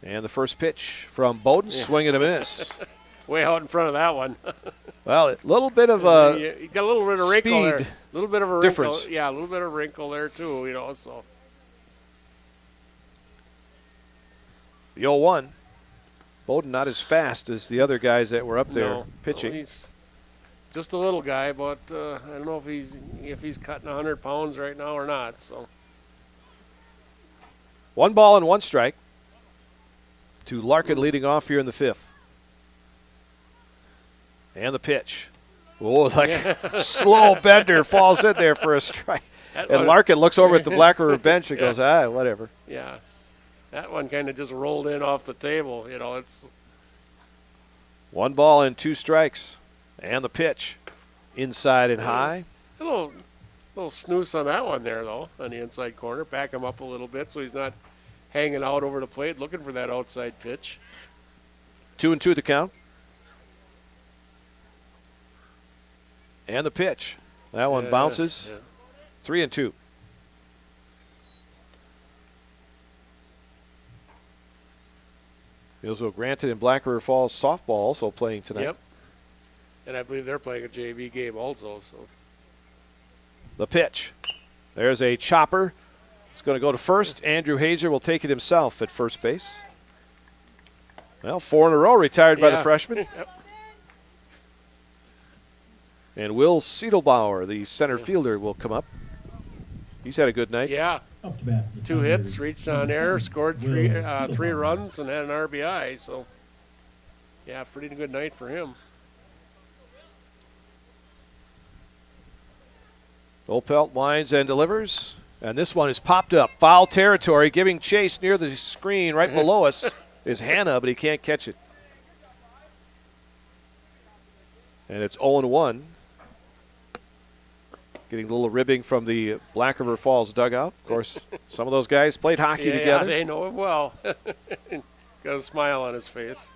S2: And the first pitch from Bowden, swing and a miss.
S3: Way out in front of that one.
S2: Well, a little bit of a
S3: you got a little bit of wrinkle there. A little bit of a
S2: difference.
S3: Wrinkle. Yeah, a little bit of wrinkle there too, so.
S2: The 0-1. Bowden not as fast as the other guys that were up there pitching.
S3: No, he's just a little guy, but I don't know if he's cutting 100 pounds right now or not. So
S2: 1 ball and 1 strike to Larkin leading off here in the 5th. And the pitch. Oh, slow bender falls in there for a strike. And Larkin looks over at the Black River bench and goes, whatever.
S3: Yeah. That one kind of just rolled in off the table. You know, it's
S2: 1 ball and 2 strikes. And the pitch. Inside and high.
S3: A little snooze on that one there, though, on the inside corner. Back him up a little bit so he's not hanging out over the plate looking for that outside pitch.
S2: 2-2 the count. And the pitch. That one bounces. 3-2. Neillsville Granted and Black River Falls softball also playing tonight.
S3: Yep. And I believe they're playing a JV game also. So
S2: the pitch. There's a chopper. It's going to go to first. Andrew Hazer will take it himself at first base. Well, 4 in a row retired by the freshman.
S3: Yep.
S2: And Will Siedelbauer, the center fielder, will come up. He's had a good night.
S3: Yeah. 2 hits, reached on air, scored 3 runs, and had an RBI. So, yeah, pretty good night for him.
S2: Opelt winds and delivers. And this one is popped up. Foul territory, giving chase near the screen right below us is Hanna, but he can't catch it. And it's 0-1. Getting a little ribbing from the Black River Falls dugout. Of course, some of those guys played hockey together.
S3: Yeah, they know him well. Got a smile on his face.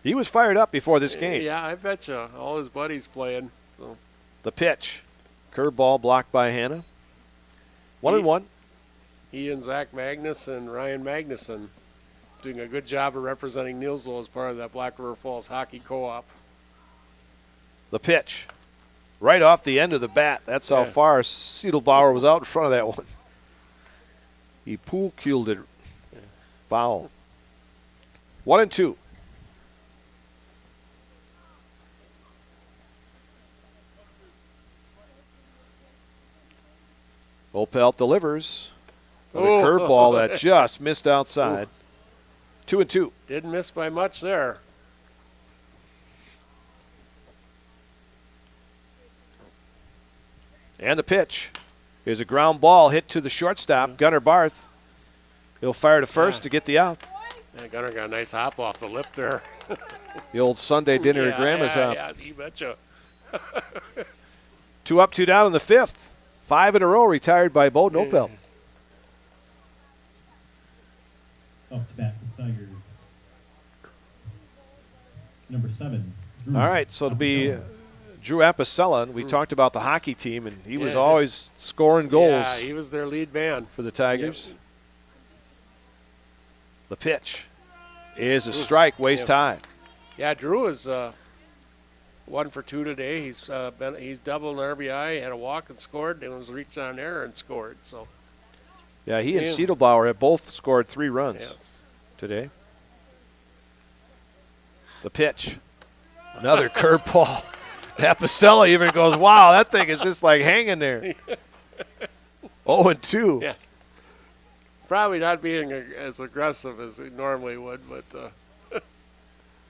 S2: He was fired up before this game.
S3: Yeah, I bet you. All his buddies playing. So.
S2: The pitch. Curveball blocked by Hanna. 1-1.
S3: He and Zach Magnus and Ryan Magnuson doing a good job of representing Neillsville as part of that Black River Falls hockey co-op.
S2: The pitch. Right off the end of the bat. That's how far Siedelbauer was out in front of that one. He pool-cued it. Foul. 1-2. Opelt delivers. A curveball that just missed outside. 2-2.
S3: Didn't miss by much there.
S2: And the pitch is a ground ball hit to the shortstop, Gunnar Barth. He'll fire to first to get the out.
S3: Yeah, Gunnar got a nice hop off the lip there.
S2: The old Sunday dinner at Grandma's hop.
S3: Yeah, you betcha.
S2: 2 up, 2 down in the 5th. 5 in a row retired by Bowden Opel.
S22: Up to bat for Tigers. Number 7. Drew.
S2: All right, so it'll be Drew Apicella. We talked about the hockey team, and he was always scoring goals.
S3: Yeah, he was their lead man
S2: for the Tigers. Yep. The pitch is a strike, waist high.
S3: Yeah, Drew is 1 for 2 today. He's doubled an RBI, had a walk and scored, and was reached on air and scored. So,
S2: yeah, he and Siedelbauer have both scored 3 runs today. The pitch, another curveball. Apicella even goes, wow, that thing is just like hanging there. 0-2.
S3: Yeah. Probably not being as aggressive as he normally would, but.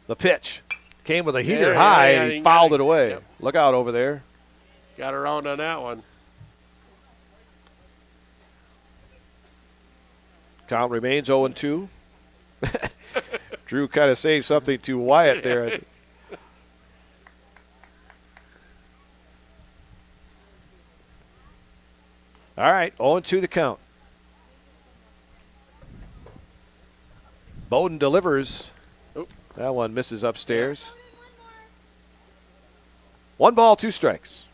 S2: The pitch came with a heater high, and he fouled it away. Yep. Look out over there.
S3: Got around on that one.
S2: Count remains 0-2. Drew kind of saying something to Wyatt there. I think. All right, 0-2 the count. Bowden delivers.
S3: Oop.
S2: That one misses upstairs. 1 ball, 2 strikes.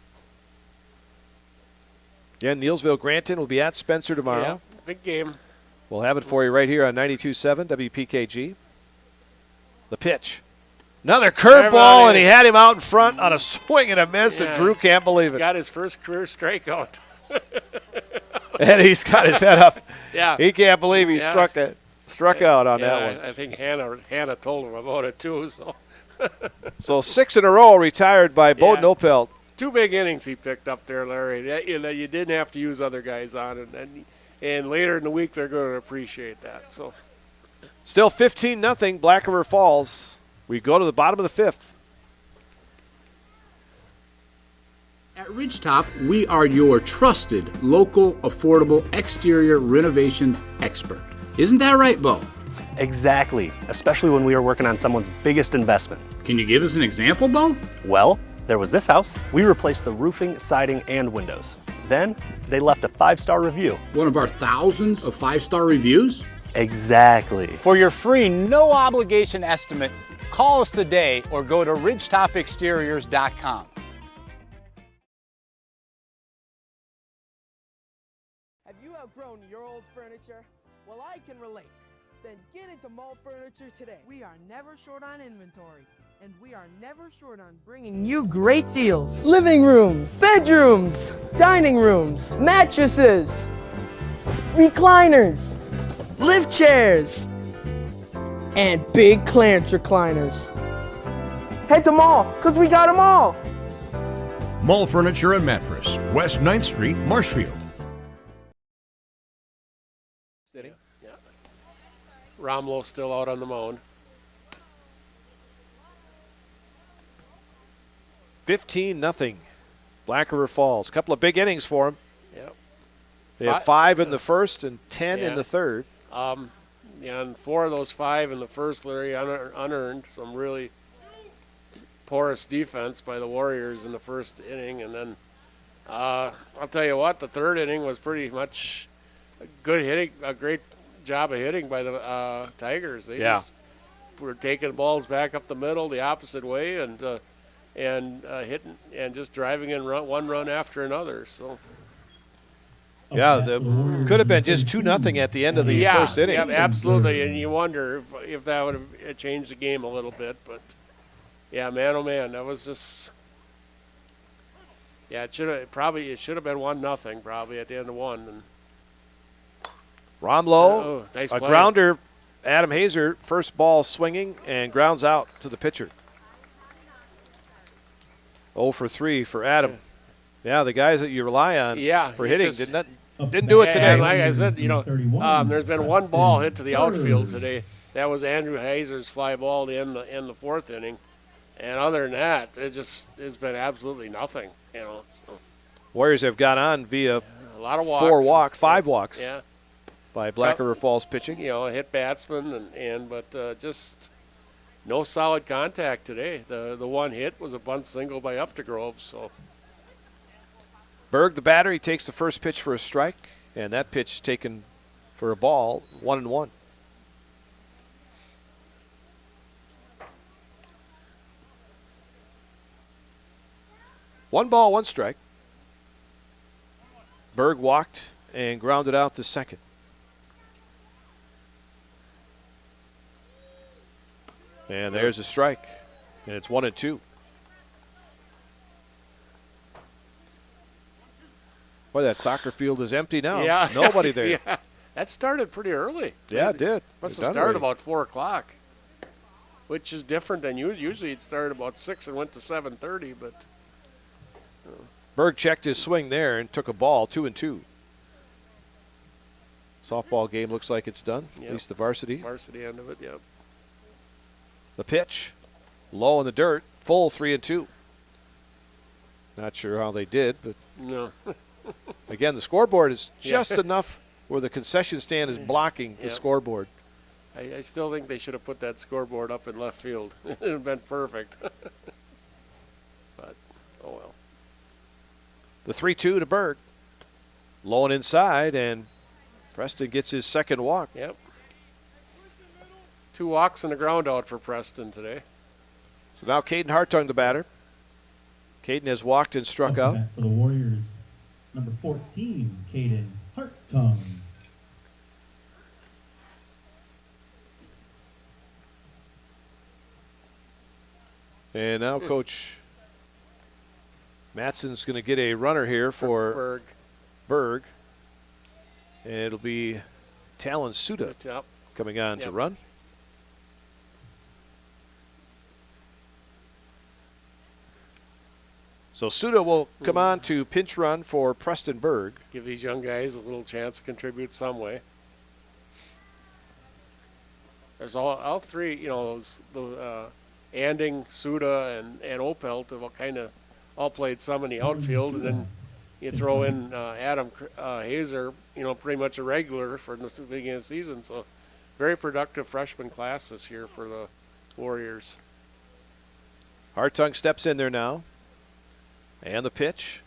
S2: Again, Neillsville Granton will be at Spencer tomorrow.
S3: Yeah, big game.
S2: We'll have it for you right here on 92.7 WPKG. The pitch. Another curveball, and he had him out in front on a swing and a miss, and Drew can't believe it.
S3: Got his first career strikeout.
S2: And he's got his head up.
S3: Yeah.
S2: He can't believe he struck out on that one.
S3: I think Hannah told him about it too. So,
S2: so 6 in a row retired by Bowden Opelt.
S3: 2 big innings he picked up there, Larry. You didn't have to use other guys on it, and later in the week they're going to appreciate that. So,
S2: still 15-0 Black River Falls. We go to the bottom of the 5th.
S7: At Ridgetop, we are your trusted, local, affordable exterior renovations expert. Isn't that right, Bo?
S10: Exactly, especially when we are working on someone's biggest investment.
S7: Can you give us an example, Bo?
S10: Well, there was this house. We replaced the roofing, siding, and windows. Then, they left a 5-star review.
S7: One of our thousands of 5-star reviews?
S10: Exactly.
S11: For your free, no obligation estimate, call us today or go to ridgetopexteriors.com.
S12: Have you outgrown your old furniture? Well, I can relate. Then get into Mall Furniture today. We are never short on inventory, and we are never short on bringing you great deals. Living rooms, bedrooms, dining rooms, mattresses, recliners, lift chairs, and big clearance recliners. Head to Mall, because we got them all.
S13: Mall Furniture and Mattress, West 9th Street, Marshfield.
S3: Yeah. Romlo's still out on the mound.
S2: 15-0. Black River Falls. Couple of big innings for them.
S3: Yep.
S2: They have 5 in the first and 10 in the third.
S3: Yeah, and 4 of those 5 in the first, Larry, unearned. Some really porous defense by the Warriors in the first inning. And then I'll tell you what, the third inning was pretty much good hitting, a great job of hitting by the Tigers. They just were taking balls back up the middle the opposite way and hitting and just driving in one run after another. So.
S2: Yeah, could have been just 2-0 at the end of the first inning.
S3: Yeah, absolutely, and you wonder if that would have changed the game a little bit. But, yeah, man, oh, man, that was just – yeah, it should have been 1-0 probably at the end of one. And
S2: Romlo,
S3: nice
S2: a
S3: play.
S2: grounder, Adam Hazer, first ball swinging and grounds out to the pitcher. 0 for 3 for Adam. Yeah, the guys that you rely on for hitting didn't do it today.
S3: And like I said, there's been one ball hit to the outfield today. That was Andrew Hazer's fly ball to end the fourth inning. And other than that, it's been absolutely nothing. So.
S2: Warriors have got on via
S3: a lot of walks.
S2: 5 walks.
S3: Yeah.
S2: By Black River Falls pitching.
S3: A hit batsman but just no solid contact today. The one hit was a bunt single by Updegrove. So.
S2: Berg, the batter, he takes the first pitch for a strike, and that pitch taken for a ball, 1-1. One ball, one strike. Berg walked and grounded out to second. And there's a strike, and it's 1-2. Boy, that soccer field is empty now.
S3: Yeah.
S2: Nobody there.
S3: Yeah. That started pretty early.
S2: Yeah, it did.
S3: Must have started about 4 o'clock, which is different than usually. It started about 6 and went to 7:30. But
S2: Berg checked his swing there and took a ball, 2-2. Softball game looks like it's done.
S3: Yep.
S2: At least the varsity.
S3: Varsity end of it, yep.
S2: The pitch, low in the dirt, full 3-2. Not sure how they did, but
S3: no.
S2: Again, the scoreboard is just enough where the concession stand is blocking the scoreboard.
S3: I still think they should have put that scoreboard up in left field. It would have been perfect. But, oh well.
S2: The 3-2 to Berg. Low and inside, and Preston gets his second walk.
S3: Yep. 2 walks and a ground out for Preston today.
S2: So now Caden Hartung, the batter. Caden has walked and struck out.
S22: For the Warriors, number 14, Caden Hartung.
S2: And now Coach Matson's going to get a runner here for Berg. And it'll be Talon Suda coming on to run. So Suda will come on to pinch run for Preston Berg.
S3: Give these young guys a little chance to contribute some way. There's all three, the Anding, Suda, and Opelt have kind of all played some in the outfield, and then you throw in Adam Hazer, pretty much a regular for the beginning of the season. So very productive freshman class this year for the Warriors.
S2: Hartung steps in there now. And the pitch.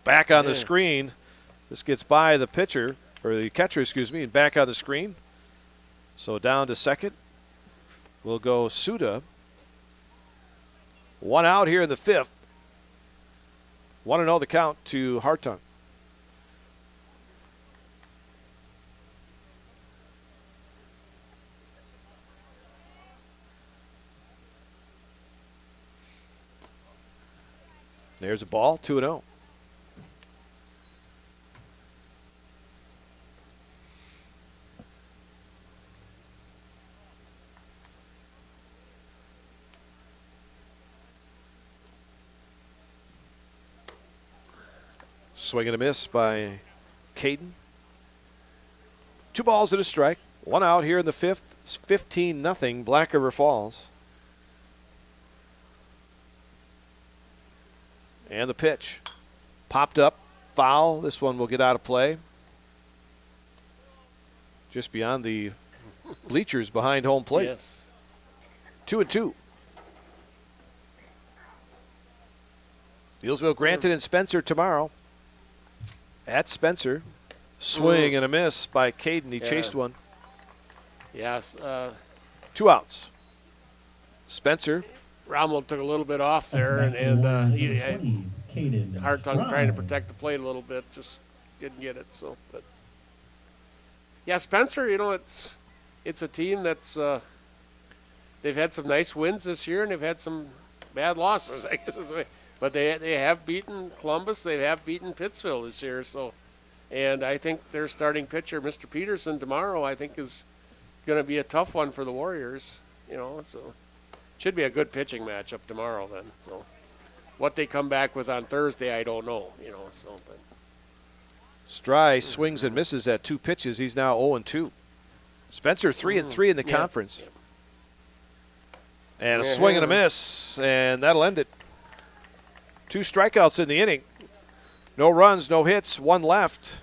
S2: Back on the screen. This gets by the pitcher, or the catcher, and back on the screen. So down to second. Will go Suda. 1 out here in the 5th. 1-0 the count to Hartung. There's a ball, 2-0. Swing and a miss by Caden. 2 balls and a strike. 1 out here in the 5th. 15-0 Black River Falls. And the pitch. Popped up. Foul. This one will get out of play. Just beyond the bleachers behind home plate.
S3: Yes.
S2: 2-2. Neillsville, Granton, and Spencer tomorrow. At Spencer. Swing and a miss by Caden. He chased one.
S3: Yes.
S2: 2 outs. Spencer.
S3: Rommel took a little bit off there, and Hartung trying to protect the plate a little bit, just didn't get it. So, but yeah, Spencer, it's a team that's they've had some nice wins this year, and they've had some bad losses, I guess. But they have beaten Columbus, they have beaten Pittsville this year. So, and I think their starting pitcher, Mr. Peterson, tomorrow, I think is going to be a tough one for the Warriors. So. Should be a good pitching matchup tomorrow then. So what they come back with on Thursday, I don't know. But
S2: Stry swings and misses at 2 pitches. He's now 0-2. Spencer 3-3 in the conference. And a swing and a miss, and that'll end it. 2 strikeouts in the inning. No runs, no hits, 1 left.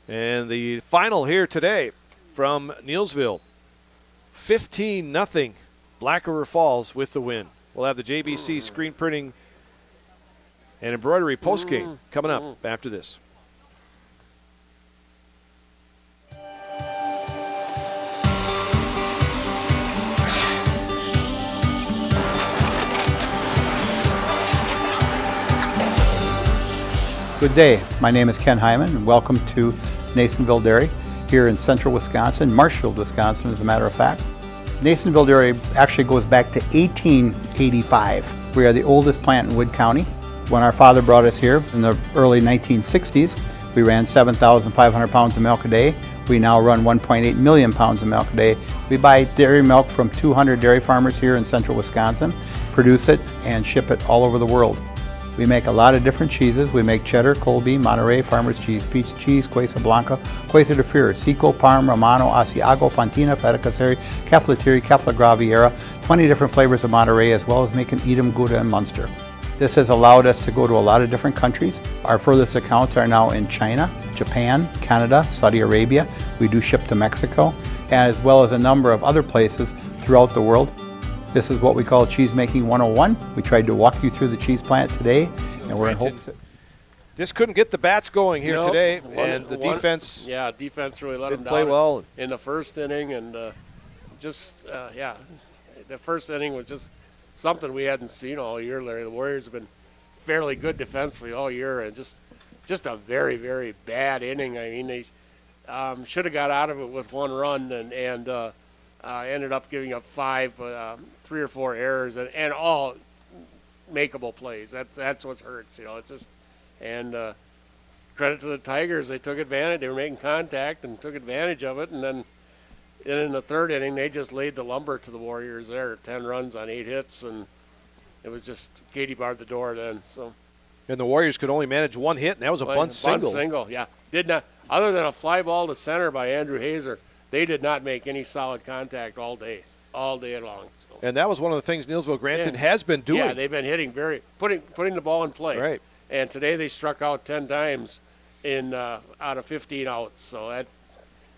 S2: And the final here today from Neillsville, 15-0. Black River Falls with the win. We'll have the JBC screen printing and embroidery postgame coming up after this.
S6: Good day. My name is Ken Hyman, and welcome to Neillsville Dairy here in central Wisconsin, Marshfield, Wisconsin, as a matter of fact. Neillsville Dairy actually goes back to 1885. We are the oldest plant in Wood County. When our father brought us here in the early 1960s, we ran 7,500 pounds of milk a day. We now run 1.8 million pounds of milk a day. We buy dairy milk from 200 dairy farmers here in central Wisconsin, produce it, and ship it all over the world. We make a lot of different cheeses. We make cheddar, Colby, Monterey, Farmer's Cheese, Peach Cheese, Quesa Blanca, Quesa de Fure, Seco, Parm, Romano, Asiago, Fontina, Feta Caseri, Caflatiri, Cafla Graviera, 20 different flavors of Monterey, as well as making Edam, Gouda, and Munster. This has allowed us to go to a lot of different countries. Our furthest accounts are now in China, Japan, Canada, Saudi Arabia. We do ship to Mexico, as well as a number of other places throughout the world. This is what we call Cheese Making 101. We tried to walk you through the cheese plant today, and we're in hopes that
S2: this couldn't get the bats going here today, and the defense.
S3: Yeah, defense really let them
S2: play
S3: down
S2: well
S3: in the first inning, and the first inning was just something we hadn't seen all year, Larry. The Warriors have been fairly good defensively all year, and just a very, very bad inning. I mean, they should have got out of it with 1 run, and ended up giving up 3 or 4 errors, and all makeable plays. That's what hurts, It's just, and credit to the Tigers, they took advantage. They were making contact and took advantage of it, and then in the 3rd inning, they just laid the lumber to the Warriors there. 10 runs on 8 hits, and it was just Katie barred the door then. So,
S2: and the Warriors could only manage 1 hit, and that was a bunt single.
S3: Bunt single, yeah. Did not, other than a fly ball to center by Andrew Hazer. They did not make any solid contact all day. all day long. So.
S2: And that was one of the things Neillsville Granton has been doing.
S3: Yeah, they've been hitting putting the ball in play.
S2: Right.
S3: And today they struck out 10 times out of 15 outs. So that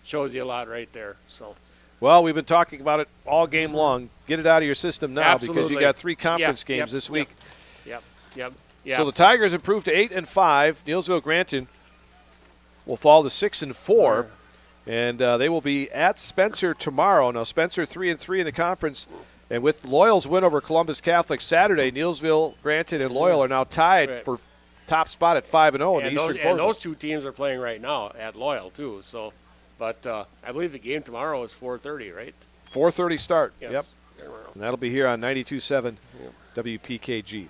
S3: shows you a lot right there. So.
S2: Well, we've been talking about it all game long. Get it out of your system now.
S3: Absolutely.
S2: Because you got 3 conference games this week.
S3: Yep.
S2: So the Tigers improved to 8-5. Neillsville Granton will fall to 6-4. And they will be at Spencer tomorrow. Now, Spencer 3-3 in the conference. And with Loyal's win over Columbus Catholic Saturday, Neillsville, Granton, and Loyal are now tied for top spot at 5-0 in the Eastern Conference.
S3: And those 2 teams are playing right now at Loyal, too. So, but I believe the game tomorrow is 4:30, right?
S2: 4:30 start.
S3: Yes.
S2: Yep. And that'll be here on 92.7 WPKG.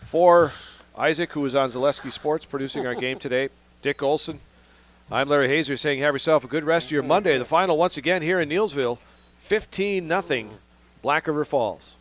S2: For Isaac, who is on Zaleski Sports producing our game today, Dick Olson, I'm Larry Hazer saying have yourself a good rest of your Monday. The final once again here in Neillsville, 15-0 Black River Falls.